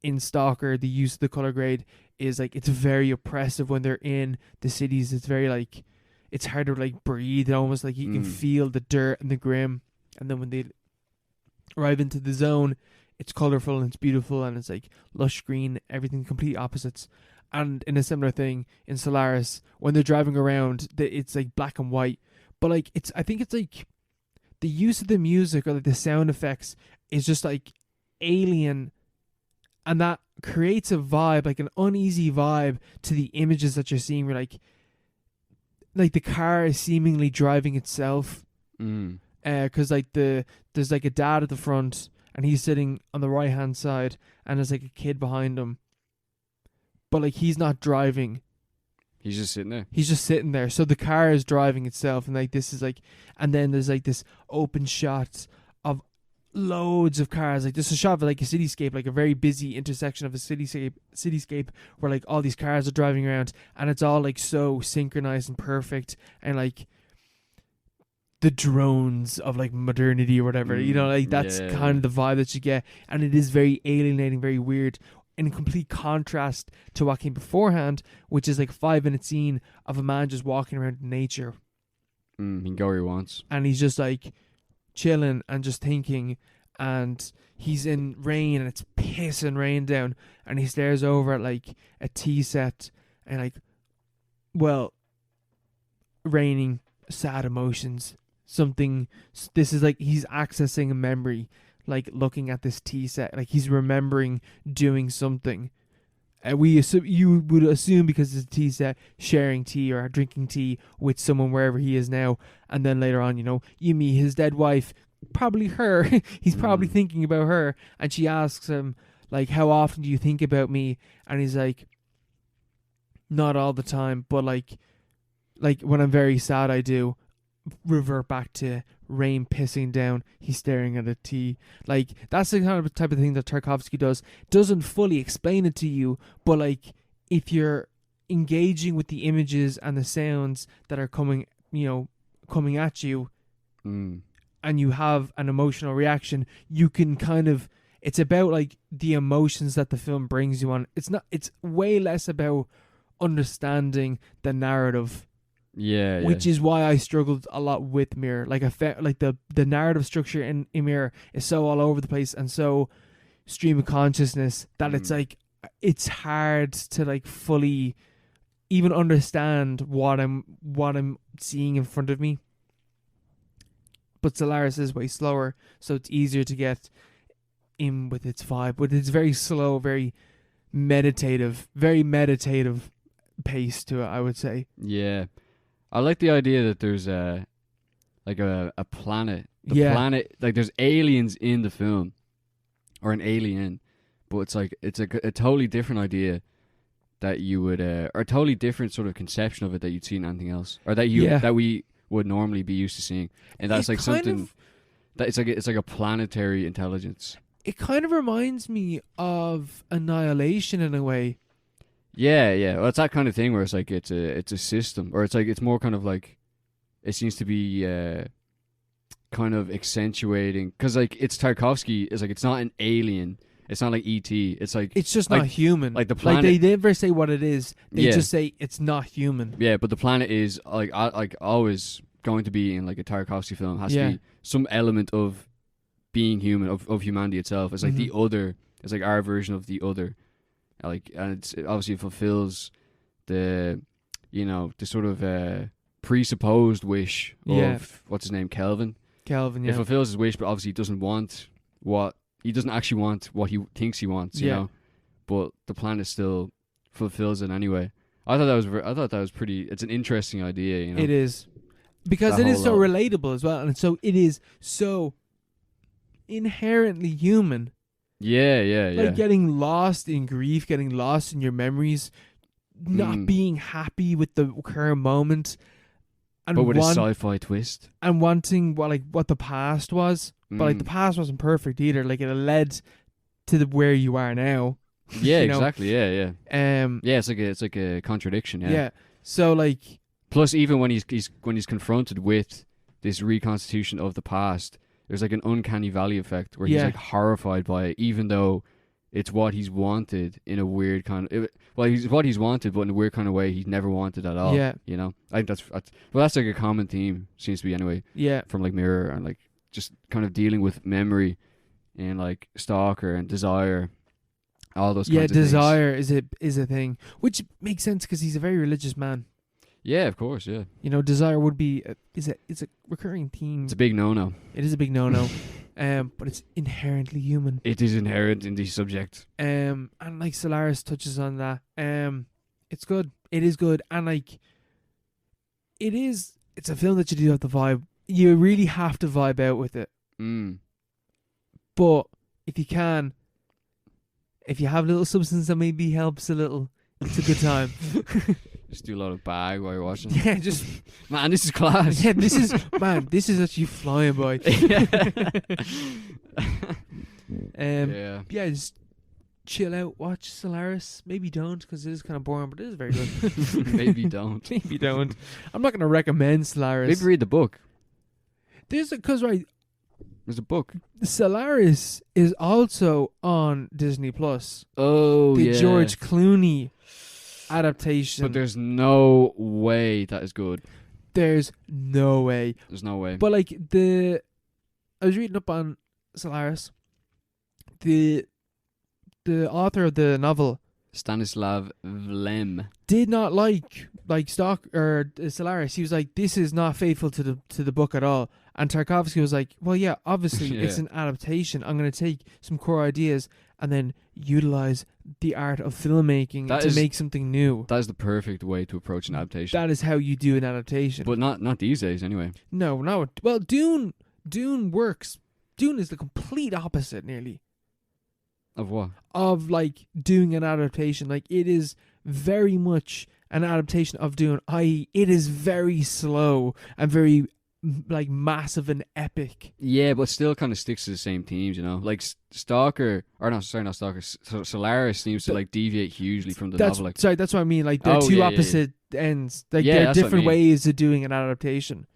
in Stalker, the use of the color grade is like it's very oppressive when they're in the cities. It's very like it's hard to like breathe. It almost like you can feel the dirt and the grim, and then when they arrive into the zone, it's colorful and it's beautiful and it's like lush green, everything complete opposites. And in a similar thing in Solaris, when they're driving around, it's like black and white. But like I think it's like the use of the music or like the sound effects is just like alien, and that creates a vibe, like an uneasy vibe to the images that you're seeing. Where like the car is seemingly driving itself, because like there's like a dad at the front. And he's sitting on the right hand side, and there's like a kid behind him. But like he's not driving. He's just sitting there. He's just sitting there. So the car is driving itself, and like this is like, and then there's like this open shot of loads of cars. Like this is a shot of like a cityscape, like a very busy intersection of a cityscape where like all these cars are driving around, and it's all like so synchronized and perfect, and like the drones of like modernity or whatever, you know, like that's kind of the vibe that you get, and it is very alienating, very weird, in complete contrast to what came beforehand, which is like a 5-minute scene of a man just walking around in nature. He can go where he wants. And he's just like chilling and just thinking, and he's in rain and it's pissing rain down, and he stares over at like a tea set and like, well, raining, sad emotions, something. This is like he's accessing a memory, like looking at this tea set, like he's remembering doing something. You would assume because it's a tea set, sharing tea or drinking tea with someone wherever he is now, and then later on, you know, you meet his dead wife, probably her. He's probably thinking about her, and she asks him like, "How often do you think about me?" And he's like, "Not all the time, but like when I'm very sad, I do." Revert back to rain pissing down. He's staring at a tea. Like that's the kind of type of thing that Tarkovsky does. Doesn't fully explain it to you, but like if you're engaging with the images and the sounds that are coming at you, and you have an emotional reaction, you can kind of. It's about like the emotions that the film brings you on. It's way less about understanding the narrative. Yeah, which is why I struggled a lot with Mirror. Like I felt like the narrative structure in Mirror is so all over the place and so stream of consciousness that it's like it's hard to like fully even understand what I'm seeing in front of me. But Solaris is way slower, so it's easier to get in with its vibe. But it's very slow, very meditative pace to it, I would say. Yeah. I like the idea that there's a planet. The planet, like there's aliens in the film, or an alien, but it's a totally different idea that you would, or a totally different sort of conception of it that you'd see in anything else, or that we would normally be used to seeing, and that's like something that it's like a planetary intelligence. It kind of reminds me of Annihilation in a way. Yeah. Well, it's that kind of thing where it's like it's a system, or it's more kind of like it seems to be kind of accentuating, because like it's Tarkovsky. It's like it's not an alien. It's not like E.T. It's like it's just not human. Like the planet. Like they never say what it is. They just say it's not human. Yeah, but the planet is like always going to be in like a Tarkovsky film. Has to be some element of being human, of humanity itself. It's like the other. It's like our version of the other. Like, and it obviously fulfills the sort of presupposed wish of what's his name, Kelvin. Kelvin, yeah. It fulfills his wish, but obviously he doesn't actually want what he thinks he wants, you know. But the planet still fulfills it anyway. I thought that was pretty. It's an interesting idea, you know. It is, because it is so relatable as well, and it is so inherently human. Yeah. Like getting lost in grief, getting lost in your memories, not being happy with the current moment, but with a sci-fi twist, and wanting what the past was, but like the past wasn't perfect either. Like it led to where you are now. Yeah, exactly. Yeah. It's like a contradiction. Yeah. So like, plus even when he's confronted with this reconstitution of the past, there's like an uncanny valley effect where he's like horrified by it, even though it's what he's wanted in a weird kind of. It's what he's wanted, but in a weird kind of way he's never wanted at all. Yeah, you know. I think that's like a common theme, seems to be anyway. Yeah. From like Mirror, and like just kind of dealing with memory and like stalker and desire, all those. Kinds of desire is a thing, which makes sense because he's a very religious man. Yeah, of course, yeah. You know, desire would be it's a recurring theme. It's a big no-no. It is a big no-no, but it's inherently human. It is inherent in the subject. And like Solaris touches on that. It's good. It is good, and like it's a film that you do have to vibe. You really have to vibe out with it. But if you have a little substance that maybe helps a little, it's a good time. Just do a lot of bag while you're watching. Yeah, just Man, this is class. yeah. This is actually flying by. Yeah. Yeah, just chill out, watch Solaris. Maybe don't, because it is kind of boring, but it is very good. Maybe don't. Maybe don't. I'm not gonna recommend Solaris. Maybe read the book. Because right, There's a book. Solaris is also on Disney Plus. Oh, The yeah. George Clooney adaptation. But there's no way that is good. There's no way. There's no way. But like I was reading up on Solaris. The author of the novel Stanislav Vlem. did not like Solaris. He was like, this is not faithful to the book at all. And Tarkovsky was like, well, yeah, obviously Yeah. it's an adaptation. I'm going to take some core ideas and then utilize the art of filmmaking to make something new. That is the perfect way to approach an adaptation. That is how you do an adaptation. But not these days, anyway. No. Well, Dune works. Dune is the complete opposite, nearly, Of what? of like doing an adaptation. Like, it is very much an adaptation of Dune, i.e. it is very slow and very like massive and epic. Yeah, but still kind of sticks to the same themes, you know? Like Stalker, or not Stalker, Solaris seems to like deviate hugely from the novel. Like, Sorry, that's what I mean. Like, they're two opposite ends. Like, Yeah, they're that's what I different mean. ways of doing an adaptation.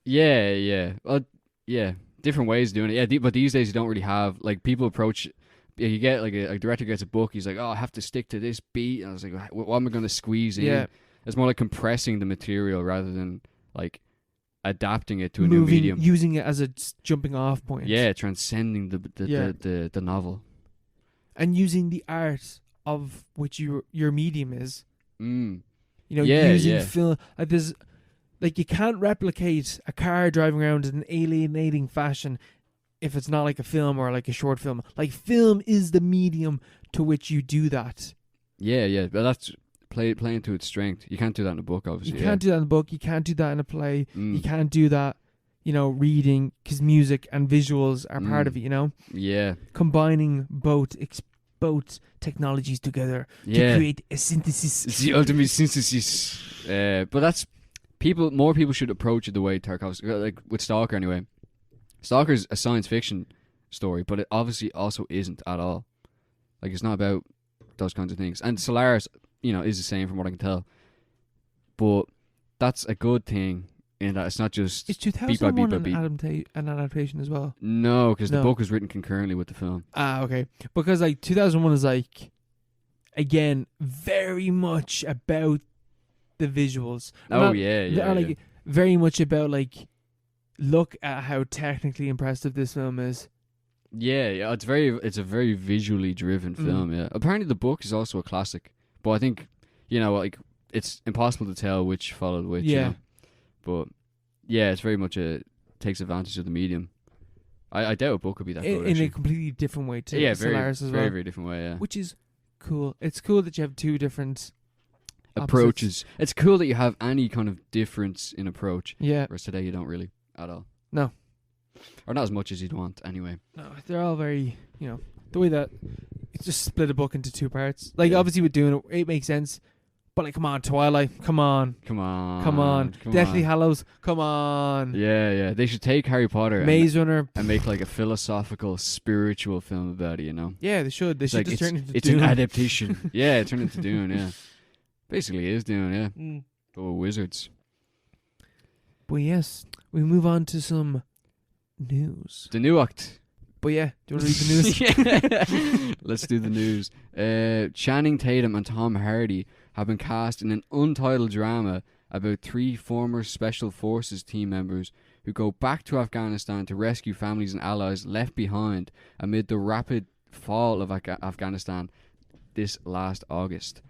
yeah. Well, yeah. Different ways of doing it. Yeah, but these days you don't really have, like, people approach. Yeah, you get like a director gets a book. He's like, oh, I have to stick to this beat. And I was like, what am I going to squeeze in? Yeah. It's more like compressing the material rather than like adapting it to a new medium. Using it as a jumping off point. Yeah, transcending the novel. And using the art of which your medium is. Mm. You know, Yeah, using yeah. film. Like, there's, like, you can't replicate a car driving around in an alienating fashion if it's not like a film or like a short film. Like, film is the medium to which you do that. Yeah, but that's playing to its strength. You can't do that in a book, obviously. You can't do that in a book. You can't do that in a play. Mm. You can't do that, you know, reading, because music and visuals are part of it, you know? Yeah. Combining both technologies together to create a synthesis. It's the ultimate synthesis. But that's more people should approach it the way Tarkovsky, like with Stalker anyway. Stalker's a science fiction story, but it obviously also isn't at all. Like, it's not about those kinds of things. And Solaris, you know, is the same from what I can tell. But that's a good thing in that it's not just Is beat by 2001 beat by beat. an adaptation as well? No, because the No. book was written concurrently with the film. Ah, okay. Because like 2001 is like, again, very much about the visuals. Yeah. Very much about like, look at how technically impressive this film is. Yeah, it's a very visually driven film. Yeah, apparently the book is also a classic, but I think, you know, like, it's impossible to tell which followed which. Yeah. You know? But yeah, it's very much takes advantage of the medium. I doubt a book could be that good. In a Actually. completely different way too. Yeah, very Solaris as very well, very different way. Yeah, which is cool. It's cool that you have two different approaches. It's cool that you have any kind of difference in approach. Yeah. Whereas today you don't really at all. No. Or not as much as you'd want anyway. No, they're all very, you know, the way that it's just split a book into two parts. Like, Yeah. obviously with doing it makes sense. But like, come on, Twilight, come on. Deathly Hallows, come on. Yeah. They should take Harry Potter Maze Runner. and make like a philosophical, spiritual film about it, you know? Yeah, they should. They It's should like just turn it into it's Dune. an adaptation. Yeah, turn it into Dune, yeah. Basically it is Dune, yeah. Mm. But with wizards. But yes, we move on to some news. The new act. But yeah, do you want to read the news? Yeah. Let's do the news. Channing Tatum and Tom Hardy have been cast in an untitled drama about 3 former Special Forces team members who go back to Afghanistan to rescue families and allies left behind amid the rapid fall of Afghanistan this last August.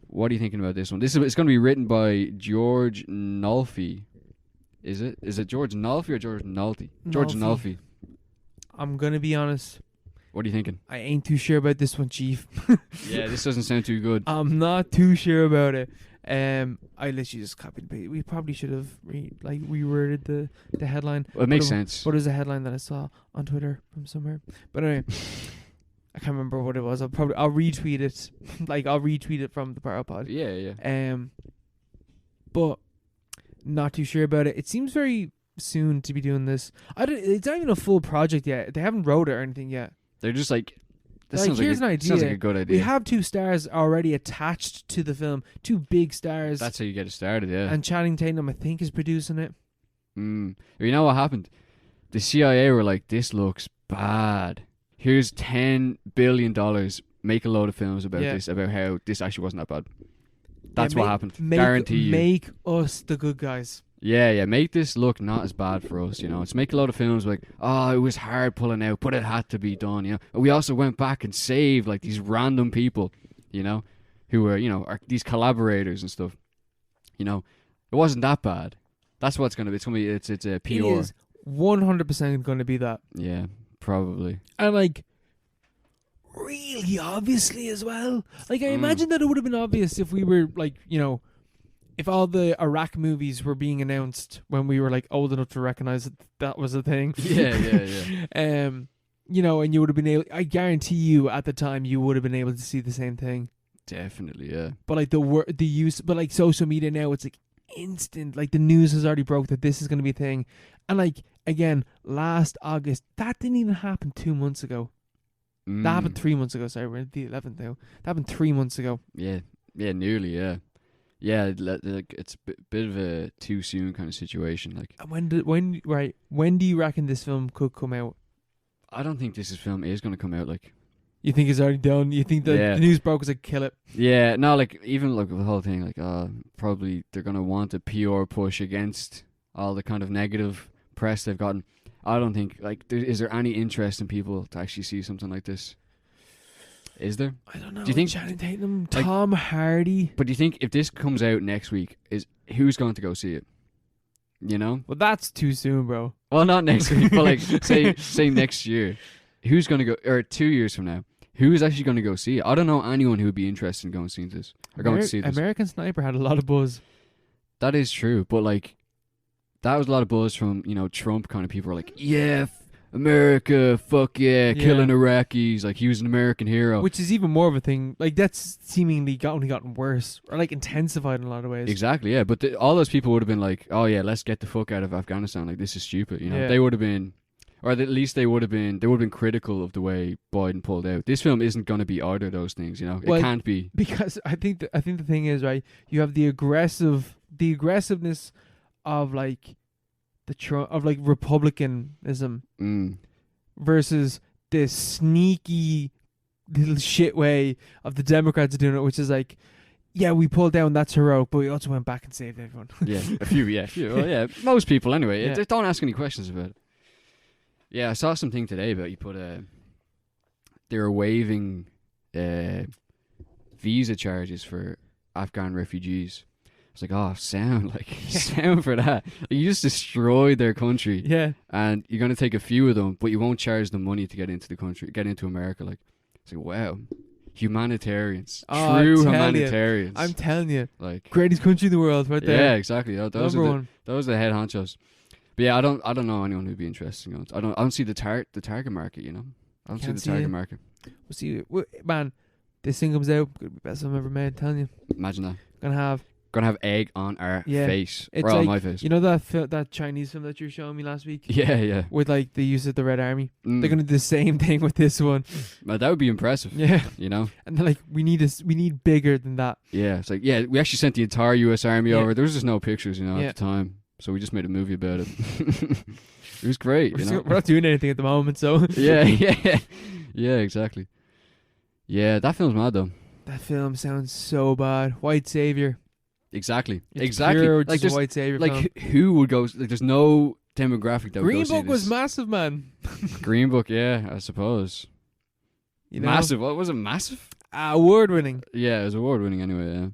What are you thinking about this one? It's going to be written by George Nolfi. Is it George Nolfi or George Nolte? George Nolfi. I'm going to be honest. What are you thinking? I ain't too sure about this one, Chief. Yeah, this doesn't sound too good. I'm not too sure about it. I literally just copied and pasted. We probably should have reworded the headline. Well, it makes sense. What is a headline that I saw on Twitter from somewhere? But anyway, I can't remember what it was. I'll retweet it. Like, I'll retweet it from the Power Pod. Yeah. but not too sure about it. It seems very soon to be doing this. It's not even a full project yet. They haven't wrote it or anything yet. They're just like, this Like, sounds here's like an idea. Sounds like a good idea. We have 2 stars already attached to the film. 2 big stars. That's how you get it started, yeah. And Channing Tatum, I think, is producing it. You know what happened? The CIA were like, this looks bad. Here's $10 billion. Make a load of films about this, about how this actually wasn't that bad. That's what happened. Guarantee you. Make us the good guys. Yeah, make this look not as bad for us, you know. Let's make a lot of films like, oh, it was hard pulling out, but it had to be done, you know. We also went back and saved, like, these random people, you know, who were, you know, these collaborators and stuff. You know, it wasn't that bad. That's what it's going to be. It's a PR. It is 100% going to be that. Yeah, probably. And, like, really obviously as well. Like, I imagine that it would have been obvious if we were, like, you know, if all the Iraq movies were being announced when we were, like, old enough to recognize that that was a thing. Yeah. You know, and you would have been able, I guarantee you at the time you would have been able to see the same thing. Definitely, yeah. But, like, the use, but, like, social media now, it's, like, instant. Like, the news has already broke that this is going to be a thing. And, like, again, last August, that didn't even happen 2 months ago. That happened 3 months ago. Sorry, we're at the 11th now. That happened 3 months ago. Yeah, nearly, yeah. Yeah, like, it's a bit of a too soon kind of situation. Like, when do you reckon this film could come out? I don't think this film is going to come out, like. You think it's already done? You think the news brokers like kill it? Yeah, no, like, even like the whole thing, like, probably they're going to want a PR push against all the kind of negative press they've gotten. I don't think, like, is there any interest in people to actually see something like this? Is there? I don't know. Do you think Channing Tatum, Tom Hardy? But do you think if this comes out next week, who's going to go see it? You know? Well, that's too soon, bro. Well, not next week, but like say next year. Who's going to go, or 2 years from now? Who is actually going to go see it? I don't know anyone who would be interested in going to see this. Going to see this. American Sniper had a lot of buzz. That is true, but like, that was a lot of buzz from, you know, Trump kind of people were like, yeah, America, fuck yeah, killing Iraqis, like he was an American hero. Which is even more of a thing. Like, that's seemingly only gotten worse, or like intensified in a lot of ways. Exactly, yeah. But all those people would have been like, oh yeah, let's get the fuck out of Afghanistan. Like, this is stupid, you know. Yeah. They would have been, or at least they would have been critical of the way Biden pulled out. This film isn't going to be either of those things, you know. It can't be, because I think the thing is, right, you have the aggressiveness of like republicanism versus this sneaky little shit way of the Democrats doing it, which is like, yeah, we pulled down, that's heroic, but we also went back and saved everyone. Yeah, a few. Well, yeah, most people anyway. Yeah. Don't ask any questions about it. Yeah, I saw something today about they were waiving visa charges for Afghan refugees. It's like, oh, sound for that. Like, you just destroyed their country. Yeah. And you're going to take a few of them, but you won't charge them money to get into the country, get into America. Like, it's like, wow. Humanitarians. True humanitarians. I'm telling you. Like, greatest country in the world, right there. Yeah, exactly. Those are the head honchos. But yeah, I don't know anyone who'd be interested in going. I don't see the target market, you know. I don't see the target market. We'll see. Man, this thing comes out, could be the best film ever made, I'm telling you. Imagine that. Gonna have egg on our face. It's or like, on my face. You know that Chinese film that you were showing me last week? Yeah. With like the use of the Red Army. They're gonna do the same thing with this one. Well, that would be impressive. Yeah. You know? And they're like, we need bigger than that. Yeah. It's like, yeah, we actually sent the entire US Army over. There was just no pictures, you know, at the time. So we just made a movie about it. It was great. We're not doing anything at the moment, so. Yeah, exactly. Yeah, that film's mad though. That film sounds so bad. White savior. Exactly. It's pure, like, just a white savior film. Like, who would go? Like, there's no demographic that would go see this. Green Book was massive, man. Green Book, yeah, I suppose. You know? Massive. What was it? Massive? Award winning. Yeah, it was award winning anyway. Yeah.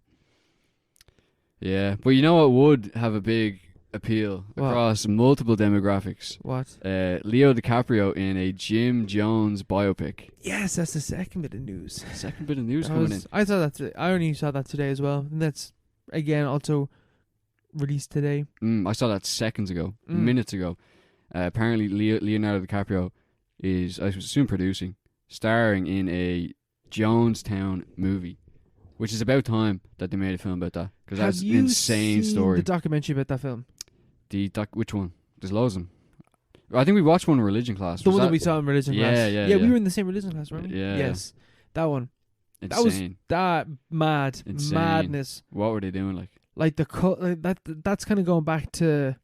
Yeah, but you know what would have a big appeal across multiple demographics? What? Leo DiCaprio in a Jim Jones biopic. Yes, that's the second bit of news. Coming in. I saw that today. I only saw that today as well, and that's again also released today. I saw that seconds ago, minutes ago. Apparently, Leonardo DiCaprio is, I assume, starring in a Jonestown movie, which is about time that they made a film about that, because Have that's an you insane seen story. the documentary about that film? Which one? There's loads of them. I think we watched one in religion class. The Was one that we saw in religion class. Yeah, we were in the same religion class, weren't we? Yeah. Yes. That one. Insane. That mad. Insane. Madness. What were they doing? Like that's kind of going back to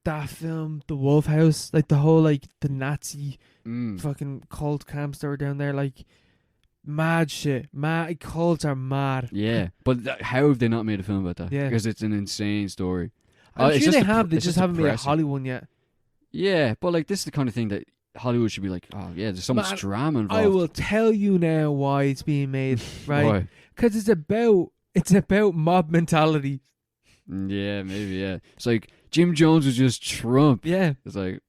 that film, The Wolf House, like the whole like the Nazi fucking cult camps that were down there, like mad shit. Mad cults are mad. Yeah, but how have they not made a film about that? Yeah, because it's an insane story. I'm it's sure just they have. They it's just haven't made a depressing. Hollywood one yet. Yeah, but like this is the kind of thing that Hollywood should be like. Oh yeah, there's so much Man, drama involved. I will tell you now why it's being made, right? Why? Because it's about mob mentality. Yeah, maybe. Yeah, it's like Jim Jones was just Trump. Yeah, It's like,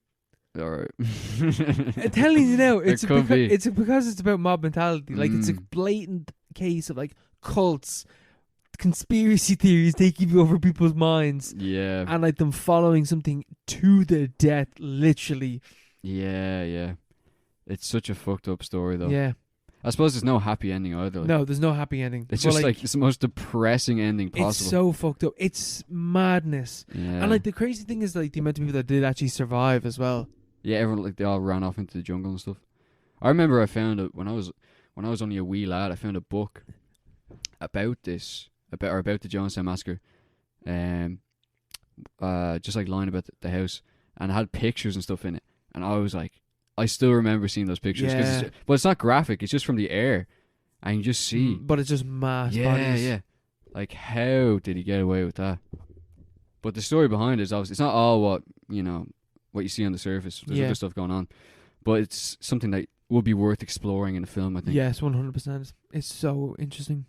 all right. I'm telling you now, it's could be. because it's about mob mentality. Like it's a blatant case of like cults, conspiracy theories taking over people's minds, Yeah, and like them following something to the death, literally. yeah. It's such a fucked up story, though. Yeah. I suppose there's no happy ending either. Like, No, there's no happy ending. it's But, just like it's the most depressing ending possible. it's so fucked up. It's madness. Yeah. And like the crazy thing is like the amount of people that did actually survive as well. Yeah, everyone they all ran off into the jungle and stuff. I remember I found it when I was only a wee lad. I found a book about this, about the Jonestown massacre, just like lying about the house, and it had pictures and stuff in it. And I was like, I still remember seeing those pictures, Yeah. but it's not graphic. It's just from the air, and you just see. But it's just mass Yeah, bodies. yeah. Like, how did he get away with that? But the story behind it is obviously it's not all what you see on the surface. There's Yeah. other stuff going on, but it's something that would be worth exploring in a film, I think. Yes, 100%. It's so interesting.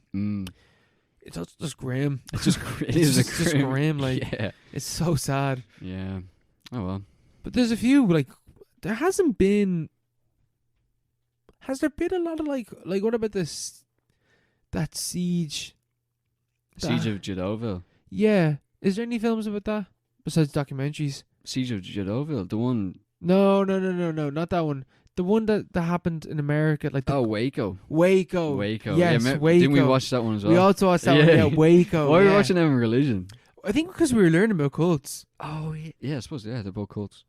It's also just grim. It's just it is just grim. Like yeah, it's so sad. yeah. Oh well. But there's a few like there hasn't been. Has there been a lot of like what about this? That siege. Siege of Jadoville. Yeah. Is there any films about that besides documentaries? Siege of Jadoville, the one. No, not that one. The one that happened in America, like the Waco. Waco. Yes, Yeah, Waco. Didn't we watch that one as well? We also watched that one. Yeah, Waco. Why are we yeah. watching them in religion? I think because we were learning about cults. Oh yeah, I suppose they're both cults.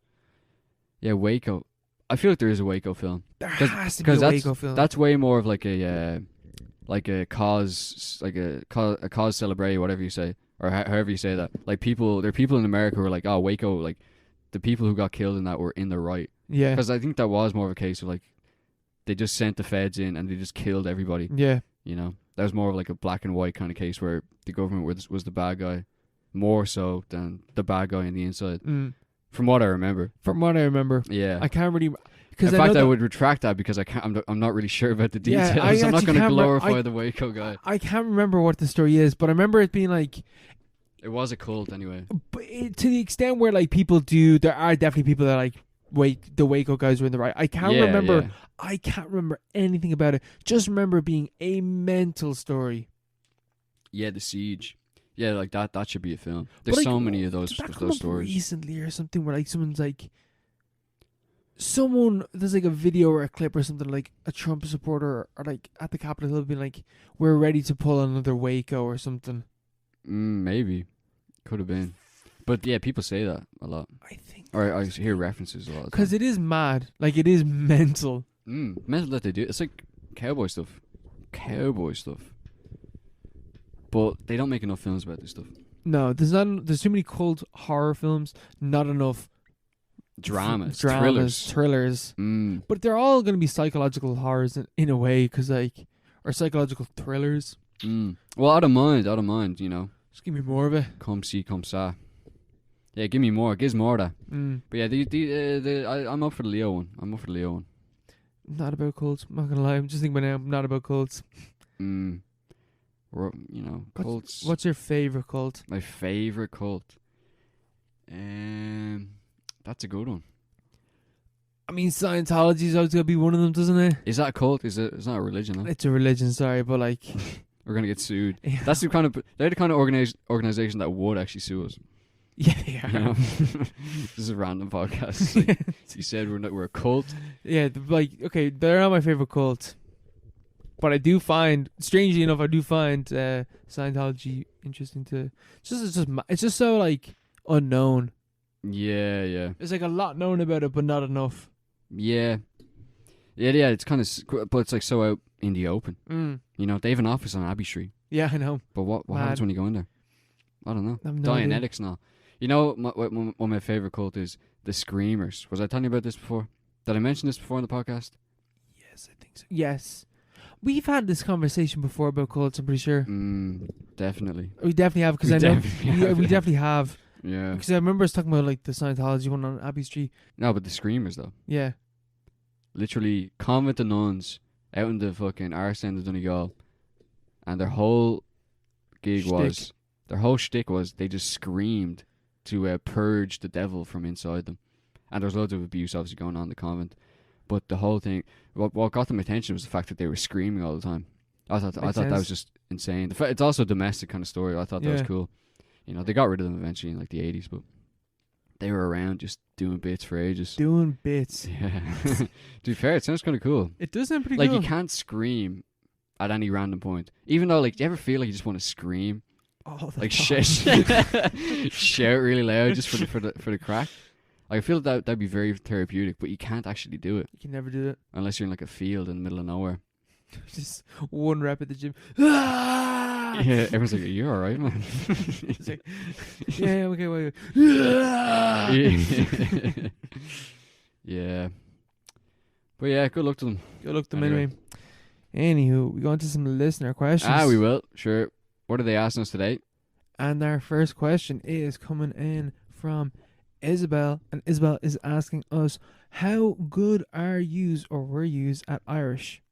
Yeah, Waco. I feel like there is a Waco film. There has to be a Waco film. That's way more of like a cause, like a cause celebrate, whatever you say, or however you say that. Like there are people in America who are like, oh, Waco, like the people who got killed in that were in the right. Yeah. Because I think that was more of a case of like they just sent the feds in and they just killed everybody. Yeah. You know, that was more of like a black and white kind of case where the government was the bad guy, more so than the bad guy on the inside. From what I remember. Yeah. I can't really. In fact, I would retract that because I'm not really sure about the details. Yeah, I'm not going to glorify the Waco guy. I can't remember what the story is, but I remember it being like. It was a cult anyway. But to the extent where like people there are definitely people that like the Waco guys were in the right. I can't remember. Yeah. I can't remember anything about it. Just remember it being a mental story. Yeah, the siege. Yeah, like that should be a film. There's so many of those stories. Recently or something where like someone's like. There's like a video or a clip or something like a Trump supporter or like at the Capitol Hill being like, we're ready to pull another Waco or something. Maybe. Could have been. But yeah, people say that a lot. I think. Or I hear references a lot. Because it is mad. Like it is mental. Mental that they do. It's like cowboy stuff. But they don't make enough films about this stuff. No, there's too many cult horror films, not enough dramas, thrillers. But they're all going to be psychological horrors in a way, or psychological thrillers. Well, I don't mind, you know. Just give me more of it. Come see, come sa. Yeah, give me more. Gives more of that. But yeah, I'm up for the Leo one. Not about cults. I'm not going to lie. I'm just thinking about now. I'm not about cults. You know, cults. What's your favourite cult? My favourite cult? That's a good one. I mean, Scientology's always going to be one of them, doesn't it? Is that a cult? It's not a religion, huh? It's a religion, sorry, but like... We're going to get sued. Yeah. They're the kind of organization that would actually sue us. Yeah, they are. You know? This is a random podcast. Like, you said we're a cult. Yeah, okay, they're not my favourite cult. But I do find, strangely enough, Scientology interesting to. It's just so like unknown. Yeah. There's like a lot known about it, but not enough. Yeah. It's kind of, but it's like so out in the open. You know, they have an office on Abbey Street. Yeah, I know. But what happens when you go in there? I don't know. I have no idea. Dianetics and all. You know, one of my favorite cult is the Screamers. Was I telling you about this before? Did I mention this before in the podcast? Yes, I think so. Yes. We've had this conversation before about cults, I'm pretty sure. Definitely. We definitely have, because I know we definitely have. Yeah. Because I remember us talking about like the Scientology one on Abbey Street. No, but the Screamers though. Yeah. Literally, convent of nuns out in the fucking arse end of Donegal, and their whole gig was, their whole shtick was they just screamed to purge the devil from inside them. And there was loads of abuse obviously going on in the convent. But the whole thing, what got them attention was the fact that they were screaming all the time. I thought that was just insane. It's also a domestic kind of story. I thought that was cool. You know, they got rid of them eventually in like the 80s, but they were around just doing bits for ages. Doing bits. Yeah. To be fair, it sounds kind of cool. It does sound pretty cool. cool. Like, you can't scream at any random point. Even though, like, do you ever feel like you just want to scream? Oh, like, shout really loud just for the crack? I feel that'd be very therapeutic, but you can't actually do it. You can never do it. Unless you're in like a field in the middle of nowhere. Just one rep at the gym. Yeah, everyone's like, "Are you alright, man?" It's like, yeah, okay, wait. Yeah. But yeah, good luck to them. Good luck to them anyway. Anywho, we go on to some listener questions. We will. Sure. What are they asking us today? And our first question is coming in from Isabel, and Isabel is asking us, how good are yous or were yous at Irish?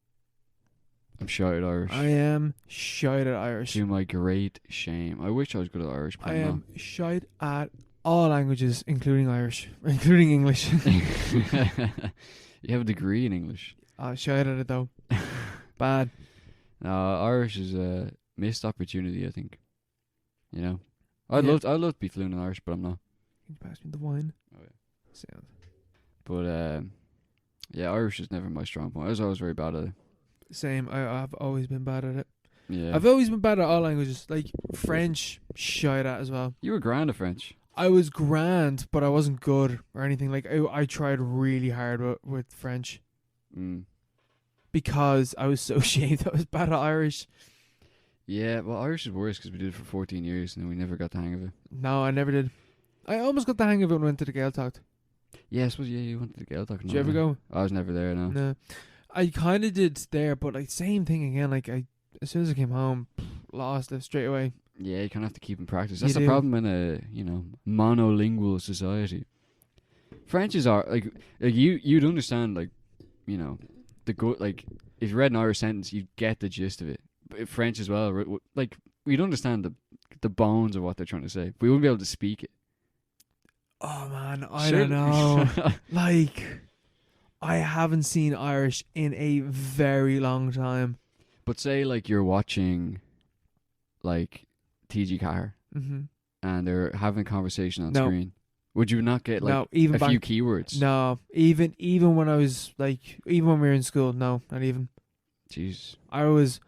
I'm shy at Irish. I am shite at Irish. To my great shame. I wish I was good at Irish, but I am shite at all languages, including Irish, including English. You have a degree in English. Shite at it though. Bad. No, Irish is a missed opportunity, I think. You know, I'd love to be fluent in Irish, but I'm not. Can you pass me the wine? Oh yeah. Sound. But yeah, Irish is never my strong point. I was always very bad at it. Same. I've always been bad at it. Yeah. I've always been bad at all languages. Like French, shite at as well. You were grand at French. I was grand, but I wasn't good or anything. Like I tried really hard with French. Because I was so ashamed I was bad at Irish. Yeah, well, Irish is worse because we did it for 14 years and we never got the hang of it. No, I never did. I almost got the hang of it when I went to the Gaeltacht. Yeah, I suppose, you went to the Gaeltacht. Did you ever go? I was never there, no. No. I kind of did there, but like same thing again. Like as soon as I came home, lost it straight away. Yeah, you kind of have to keep in practice. That's the problem in a, monolingual society. French is like you'd understand, like, the good, like, if you read an Irish sentence, you'd get the gist of it. But French as well, like, we'd understand the bones of what they're trying to say, but we wouldn't be able to speak it. Oh man, I don't know. Like, I haven't seen Irish in a very long time. But say, like, you're watching, like, TG Carr, and they're having a conversation on screen. Would you not get, like, a few keywords? No, even when I was, like, even when we were in school, no, not even. Jeez. I was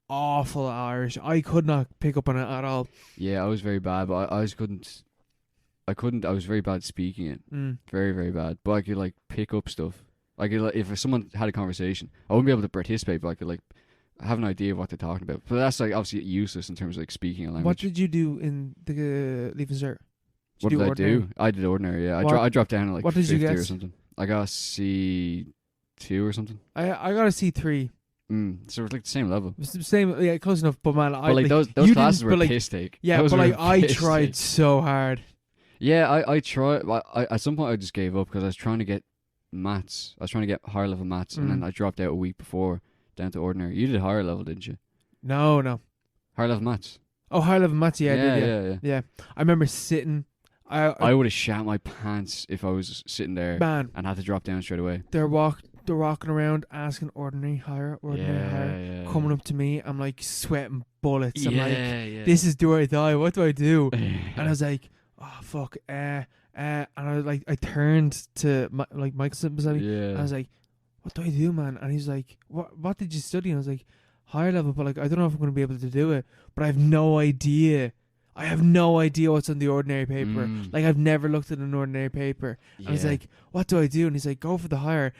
awful at Irish. I could not pick up on it at all. Yeah, I was very bad, but I was very bad at speaking it. Very, very bad. But I could, like, pick up stuff. I could, like, if someone had a conversation, I wouldn't be able to participate, but I could, like, have an idea of what they're talking about. But that's, like, obviously useless in terms of, like, speaking a language. What did you do in the Leaving Cert? What did I do? I did ordinary, yeah. I dropped down to, like, 50 or something. I got a C2 or something. I got a C3. So it's like the same level. It's the same, yeah, close enough. But man, those classes were piss take. Yeah, those but like I tried so hard. Yeah, I tried. At some point I just gave up because I was trying to get maths. I was trying to get higher level maths, and then I dropped out a week before down to ordinary. You did higher level, didn't you? No. Higher level maths. Oh, higher level maths. Yeah, I did. Yeah. I remember sitting. I would have shat my pants if I was sitting there and had to drop down straight away. They're walking around asking ordinary, higher, coming up to me. I'm like sweating bullets. I'm like, this is do or die. What do I do? And I was like, oh fuck, and I was like, I turned to Michael sitting beside me. And I was like, what do I do, man? And he's like, what did you study? And I was like, higher level, but like I don't know if I'm going to be able to do it. But I have no idea. I have no idea what's on the ordinary paper. Like I've never looked at an ordinary paper. Yeah. I was like, what do I do? And he's like, go for the higher,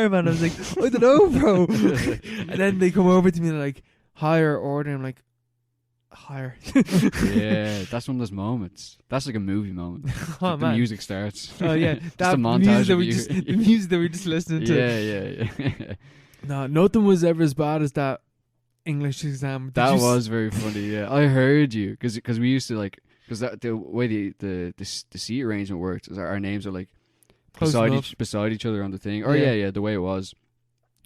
man. I was like, I don't know, bro. And then they come over to me and they're like, higher order. I'm like, higher. Yeah, that's one of those moments. That's like a movie moment. Oh, the man. music starts. Oh yeah, Just that a montage of you. the music that we just listened to. Yeah. No, nothing was ever as bad as that English exam. That was very funny. Yeah, I heard you because we used to like because the way the seat arrangement worked is our names are like beside each other on the thing. Or yeah, the way it was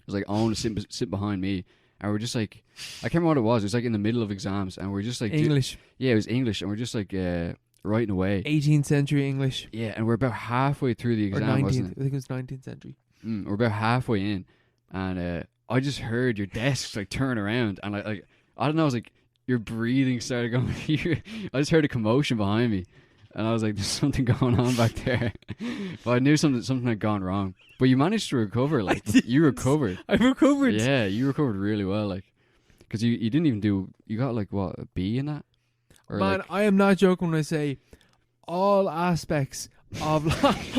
like Owen was sit behind me, and we're just like I can't remember what it was. It was like in the middle of exams, and we're just like English. Yeah, it was English, and we're just like writing away. 18th century English. Yeah, and we're about halfway through the exam, or 19th. wasn't it? I think it was 19th century. We're about halfway in, and I just heard your desk like turn around, and like I don't know, I was like your breathing started going. I just heard a commotion behind me, and I was like, "There's something going on back there." But I knew something had gone wrong. But you managed to recover, like you recovered. I recovered. Yeah, you recovered really well, like because you didn't even do. You got like what, a B in that? Or Man, like, I am not joking when I say all aspects of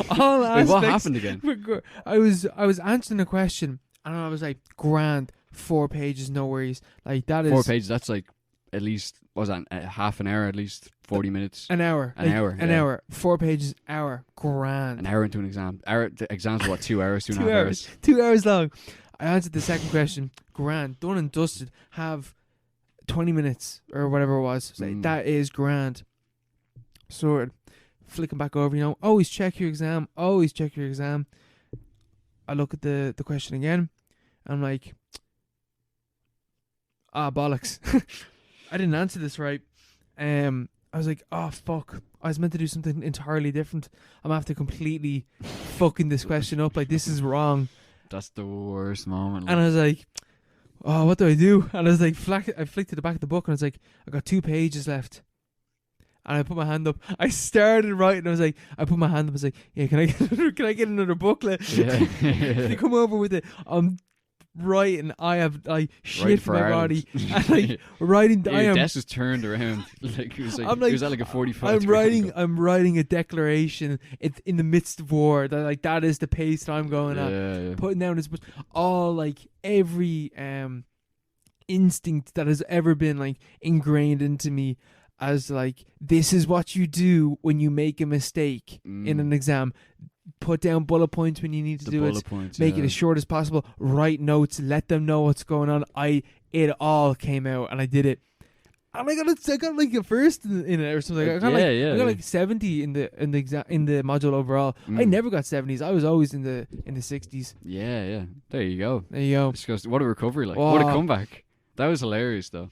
all aspects. wait, what happened again? I was answering a question. And I was like, grand, 4 pages, no worries. Like, that is... 4 pages, that's like, at least, was that half an hour, at least 40 minutes? An hour. An hour. An hour. 4 pages, hour, grand. An hour into an exam. The exams are what, 2 hours, 2.5 hours? 2 hours long. I answered the second question, grand, done and dusted, have 20 minutes, or whatever it was. So that is grand. Sorted. Flicking back over, always check your exam, I look at the question again. I'm like, bollocks. I didn't answer this right. I was like, oh, fuck. I was meant to do something entirely different. I'm going to have to completely fucking this question up. Like, this is wrong. That's the worst moment. And I was like, oh, what do I do? And I was like, I flicked to the back of the book and I was like, I got 2 pages left. And I put my hand up. I started writing. I was like, I put my hand up. I was like, yeah, can I get another booklet? Yeah. They come over with it. I'm writing. I have like shit for my body. And like writing. Yeah, your desk is turned around. Like it was like, it was at like a 45. I'm writing a declaration in the midst of war. That is the pace that I'm going at. Yeah. Putting down this, all like every instinct that has ever been like ingrained into me. As like, this is what you do when you make a mistake in an exam. Put down bullet points when you need to do it. Make it as short as possible. Write notes. Let them know what's going on. It all came out, and I did it. And I got like a first in it or something. I got like 70 in the module overall. I never got 70s. I was always in the 60s. Yeah. There you go. Disgusting. What a recovery! Like what a comeback. That was hilarious though.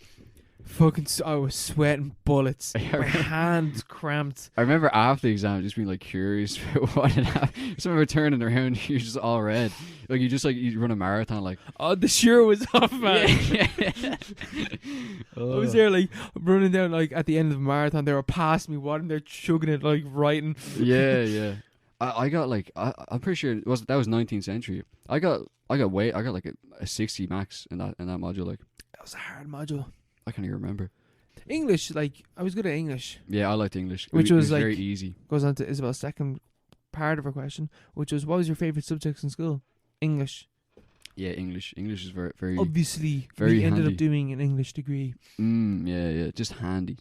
I was sweating bullets. My hands cramped. I remember after the exam just being like curious about what had happened. So I remember turning around, you're just all red. Like you run a marathon like. Oh, the shirt was off, man. Yeah. I was there like running down like at the end of the marathon. They were past me, and they're chugging it like writing. Yeah. I got like I'm pretty sure that was 19th century. I got like a 60 max in that module. Like that was a hard module. I can't even remember. English, like I was good at English. Yeah, I liked English, which was like very easy. Goes on to Isabel's second part of her question, which was, what was your favorite subjects in school? English. Yeah, English. English is very obviously very we ended handy. up doing an English degree. Yeah, just handy.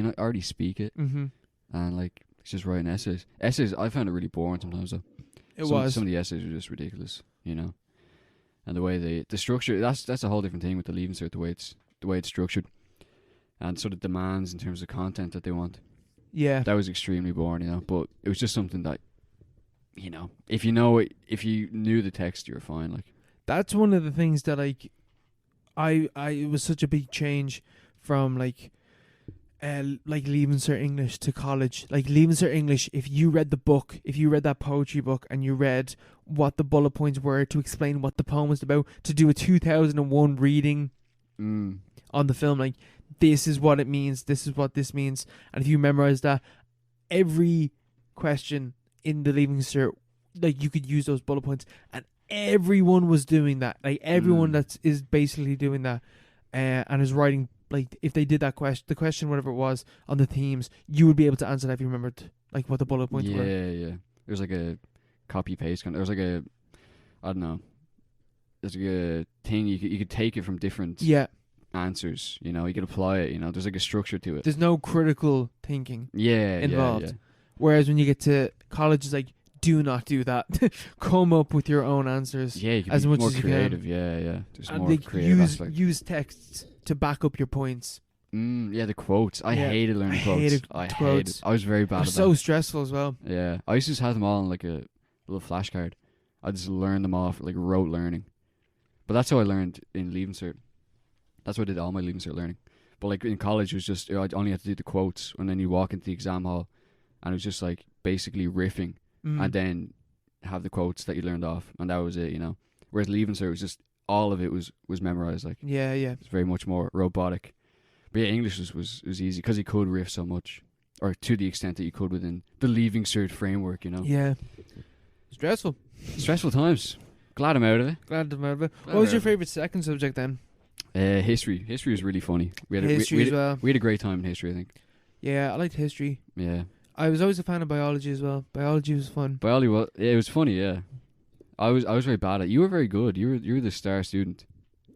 I already speak it, and like it's just writing essays. I found it really boring sometimes though. Some of the essays are just ridiculous, and the way the structure. That's a whole different thing with the Leaving Cert, the way it's structured, and sort of demands in terms of content that they want. Yeah, that was extremely boring, but it was just something that, if you knew the text, you were fine. Like that's one of the things that like, it was such a big change from like Leaving Cert English to college. Like Leaving Cert English, if you read that poetry book and you read what the bullet points were to explain what the poem was about, to do a 2001 reading. On the film, like this is what it means, this is what this means, and if you memorize that, every question in the Leaving Cert, like you could use those bullet points, and everyone was doing that. Like everyone is basically doing that, and is writing. Like if they did that the question, whatever it was on the themes, you would be able to answer that if you remembered like what the bullet points were. Yeah. There's like a copy paste kind. There's like a, I don't know. There's like a thing you could take it from different answers. You know, you could apply it. You know, there's like a structure to it. There's no critical thinking. Involved. Yeah. Whereas when you get to college, it's like, do not do that. Come up with your own answers. Yeah, you can as be much more as you creative. can. Yeah. There's And more creative aspect. use texts to back up your points. Yeah, the quotes. I hated learning quotes. I hated. I was very bad at so them. stressful as well. Yeah, I used to just have them all on like a little flashcard. I just learned them off like rote learning. But that's how I learned in Leaving Cert. That's how I did all my Leaving Cert learning. But like in college, it was just I only had to do the quotes, and then you walk into the exam hall, and it was just like basically riffing, and then have the quotes that you learned off, and that was it, you know. Whereas Leaving Cert was just all of it was memorized. Like it's very much more robotic. But yeah, English was easy because you could riff so much, or to the extent that you could within the Leaving Cert framework, you know. Yeah. Stressful times. Glad I'm out of it. What was your favourite second subject then? History. History was really funny. We had a great time in history, I think. Yeah, I liked history. Yeah. I was always a fan of biology as well. Biology was fun. It was funny, yeah. I was very bad at it. You were very good. You were the star student.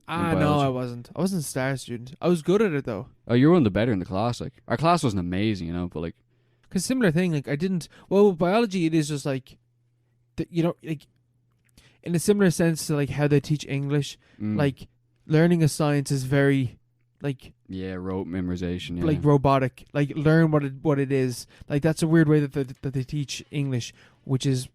No, I wasn't. I wasn't a star student. I was good at it though. Oh, you were one of the better in the class. Like our class wasn't amazing, you know, but like. Cause similar thing, like I didn't. Well, with biology, it is just like, you know, like in a similar sense to like how they teach English. Like learning a science is very, like. Yeah, rote memorization. Yeah. Like robotic. Like learn what it is. Like that's a weird way that they teach English, which is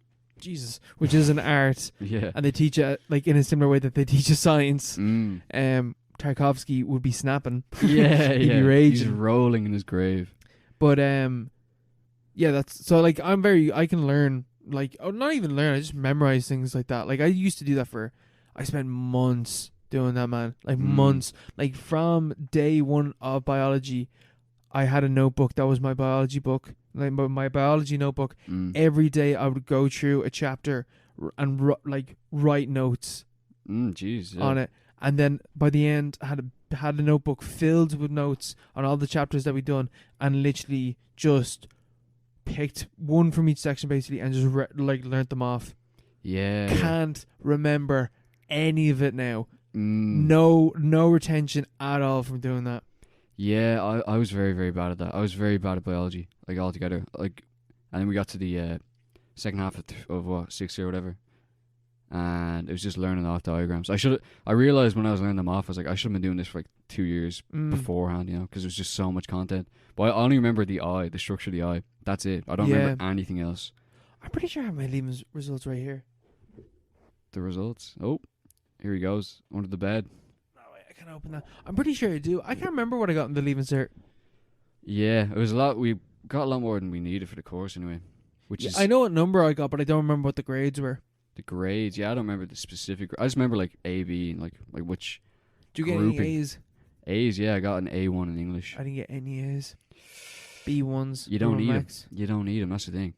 an art. Yeah. And they teach it like in a similar way that they teach a science. Tarkovsky would be snapping. Yeah, He'd be raging. He's rolling in his grave. But yeah, that's so like I can learn like not even learn, I just memorize things like that. Like I used to do that I spent months doing that, man. Like months. Like from day one of biology, I had a notebook that was my biology book. Like my biology notebook. Every day I would go through a chapter and write notes on it. And then by the end, I had a notebook filled with notes on all the chapters that we'd done, and literally just picked one from each section basically and just learnt them off. Yeah. Can't remember any of it now. No retention at all from doing that. Yeah, I was very, very bad at that. I was very bad at biology, like altogether. Like, and then we got to the second half of sixth year or whatever, and it was just learning off diagrams. I realized when I was learning them off, I was like, I should have been doing this for like 2 years beforehand, you know, because it was just so much content. But I only remember the structure of the eye. That's it. I don't remember anything else. I'm pretty sure I have my leaving results right here. The results. Oh, here he goes under the bed. I can't open that. I'm pretty sure I do. I can't remember what I got in the leaving cert. Yeah, it was a lot. We got a lot more than we needed for the course anyway. I know what number I got, but I don't remember what the grades were. The grades, yeah, I don't remember the specific. I just remember like A, B, and like which. Did you get any A's? A's, yeah, I got an A1 in English. I didn't get any A's. B1s. You don't need them. You don't need them. That's the thing.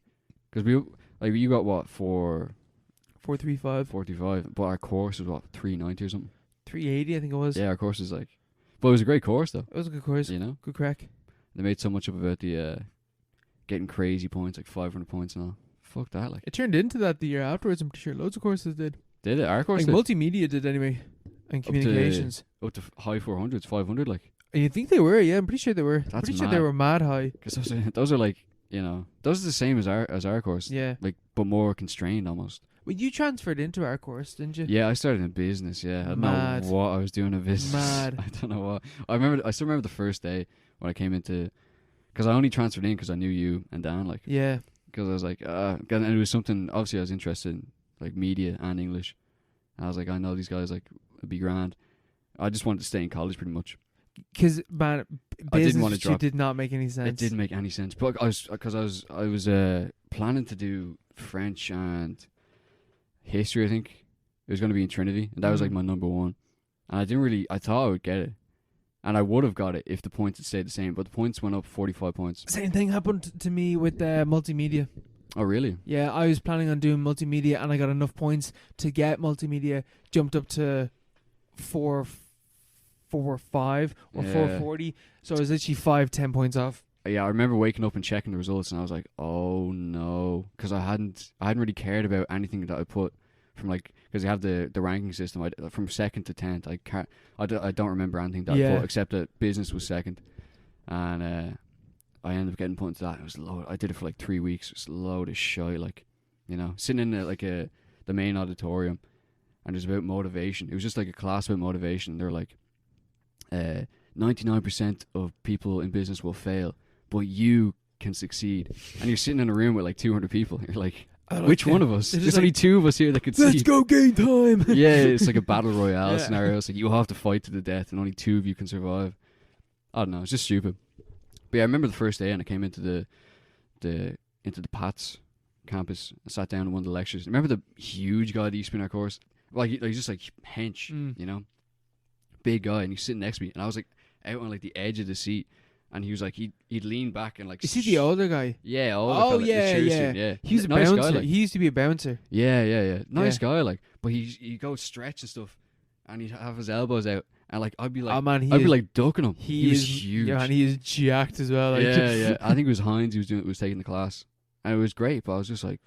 Because you got what 435. 435, but our course was what 390 or something. 380, I think it was. Yeah, our course is like, but it was a great course though. It was a good course. You know, good crack. They made so much up about the getting crazy points, like 500 points and all. Fuck that, like. It turned into that the year afterwards. I'm pretty sure loads of courses did. Did it? Our course like did. Multimedia did anyway, and communications. Up to high 400s, 500, like. You think they were? Yeah, I'm pretty sure they were. That's pretty sure they were mad high. Because those are like, you know, those are the same as our course. Yeah. Like, but more constrained almost. Well, you transferred into our course, didn't you? Yeah, I started in business. Yeah, I don't know what I was doing in business. Mad. I don't know what. I still remember the first day when I came into, because I only transferred in because I knew you and Dan. Like, yeah. Because I was like, and it was something. Obviously, I was interested in like media and English. And I was like, I know these guys. Like, it'd be grand. I just wanted to stay in college pretty much. Because man, business did not make any sense. It didn't make any sense. But I was planning to do French and history. I think it was going to be in Trinity, and that was like my number one. And I thought I would get it, and I would have got it if the points had stayed the same. But the points went up 45 points. Same thing happened to me with multimedia. Oh, really? Yeah, I was planning on doing multimedia, and I got enough points to get multimedia jumped up to 445 or Yeah. 440. So I was literally 10 points off. Yeah, I remember waking up and checking the results, and I was like, "Oh no," because I hadn't really cared about anything that I put from like because they have the ranking system. From second to 10th, I don't remember anything that I Yeah. put except that business was second, and I ended up getting put into that. It was low. I did it for like 3 weeks. It was load of shit, like, you know, sitting in the main auditorium, and it was about motivation. It was just like a class about motivation. They're like, 99% of people in business will fail, but you can succeed. And you're sitting in a room with like 200 people. You're like, which one of us? There's only 2 of us here that can Let's succeed. go game time. Yeah, it's like a battle royale Yeah. scenario. It's like you have to fight to the death, and only 2 of you can survive. I don't know. It's just stupid. But yeah, I remember the first day, and I came into the Pats campus. I sat down in one of the lectures. Remember the huge guy that used to be in our course? Like he's just like hench, you know, big guy, and he's sitting next to me, and I was like out on like the edge of the seat, and he was like he'd lean back and like. Is he the older guy? Yeah, older Oh, fella, the yeah, cheer yeah. student, yeah. He was a Nice bouncer. guy, like. He used to be a bouncer. Yeah. Nice Yeah. guy, like. But he go stretch and stuff, and he'd have his elbows out, and like I'd be like, Oh man, I'd be like ducking him. He was is huge. Yeah, and he is jacked as well. Like. Yeah. I think it was Hines who was taking the class, and it was great. But I was just like,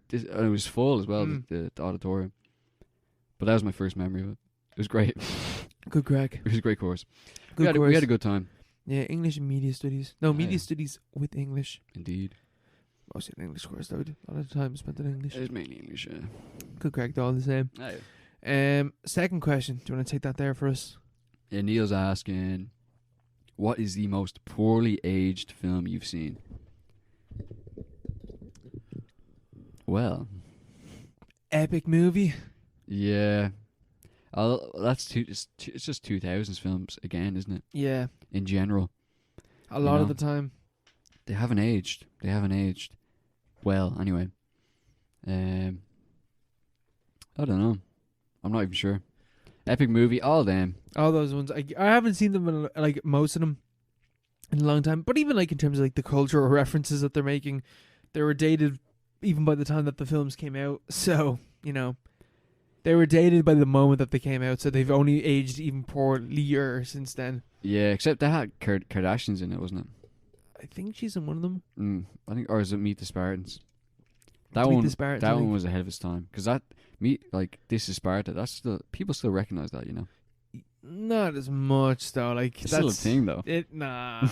this, and it was full as well, the auditorium. But that was my first memory of it. It was great. Good crack. It was a great course. Good We had course. a good time. Yeah, English and media studies. No, media Yeah. studies with English. Indeed. Mostly an English course, though. A lot of time spent in English. It was mainly English. Yeah. Good crack, though, all the same. Ah, yeah. Second question. Do you want to take that there for us? Yeah, Neil's asking, what is the most poorly aged film you've seen? Well, Epic movie. yeah. It's just 2000s films again, isn't it? Yeah, In general, a lot of know. the time. they haven't aged. Well, anyway. I don't know. I'm not even sure. Epic movie, all them. All those ones. I haven't seen them in, like most of them in a long time. But even like in terms of like the cultural references that they're making, they were dated even by the time that the films came out. So, you know, they were dated by the moment that they came out. So they've only aged even poorlier since then. Yeah, except they had Kardashians in it, wasn't it? I think she's in one of them. I think, or is it Meet the Spartans? That Meet one, the Spartans, I that one think. was ahead of its time. Because This Is Sparta. That's still, people still recognize that, you know. Not as much though. Like It's that's still a thing though. Nah.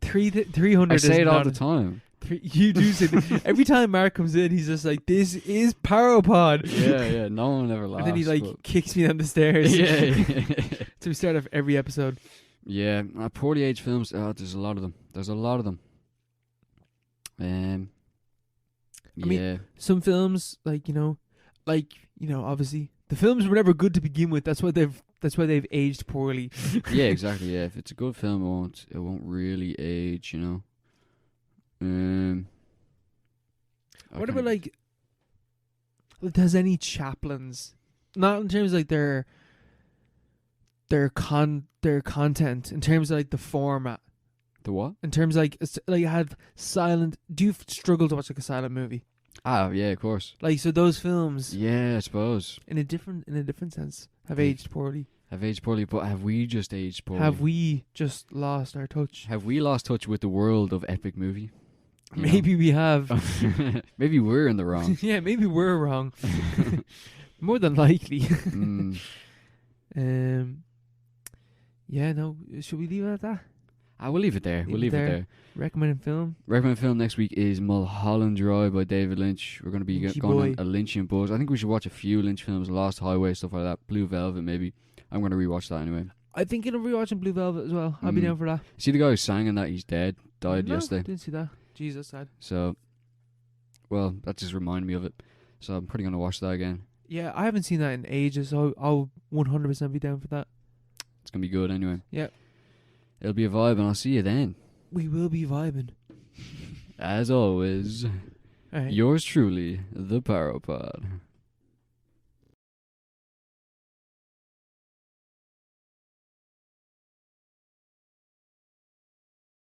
300. I say it all is the not time. You do say that. Every time Mark comes in, he's just like, "This is Paropod." Yeah. No one ever laughs. And then he like but- kicks me down the stairs. yeah. So we start off every episode. Yeah, poorly aged films. There's a lot of them. I Yeah. mean, some films, like obviously the films were never good to begin with. That's why they've aged poorly. Yeah, exactly. Yeah, if it's a good film, it won't really age. You know. What about like? Does any Chaplins? Not in terms of like their content. In terms of like the format. the what? In terms of like have silent. Do you struggle to watch like a silent movie? Ah, yeah, of course. Like so, those films Yeah, I suppose in a different sense have aged poorly. have aged poorly, but have we just aged poorly? Have we just lost our touch? Have we lost touch with the world of epic movie? You know? Maybe we have. Maybe we're in the wrong. Yeah, maybe we're wrong. More than likely. Mm. Yeah, no. Should we leave it at that? We'll leave it there. We'll leave it there. Recommended film. Recommended film next week is Mulholland Drive by David Lynch. We're going to be Lynchy going on boy. a Lynchian buzz. I think we should watch a few Lynch films, Lost Highway, stuff like that. Blue Velvet, maybe. I'm going to rewatch that anyway. I think I'm rewatching Blue Velvet as well. I'll be down for that. See the guy who sang in that? He's dead. Died No, yesterday. Didn't see that. Jesus, sad. So, well, that just reminded me of it. So I'm probably going to watch that again. Yeah, I haven't seen that in ages, so I'll 100% be down for that. It's going to be good anyway. Yeah. It'll be a vibe, and I'll see you then. We will be vibing. As always, All right. yours truly, the Paropod.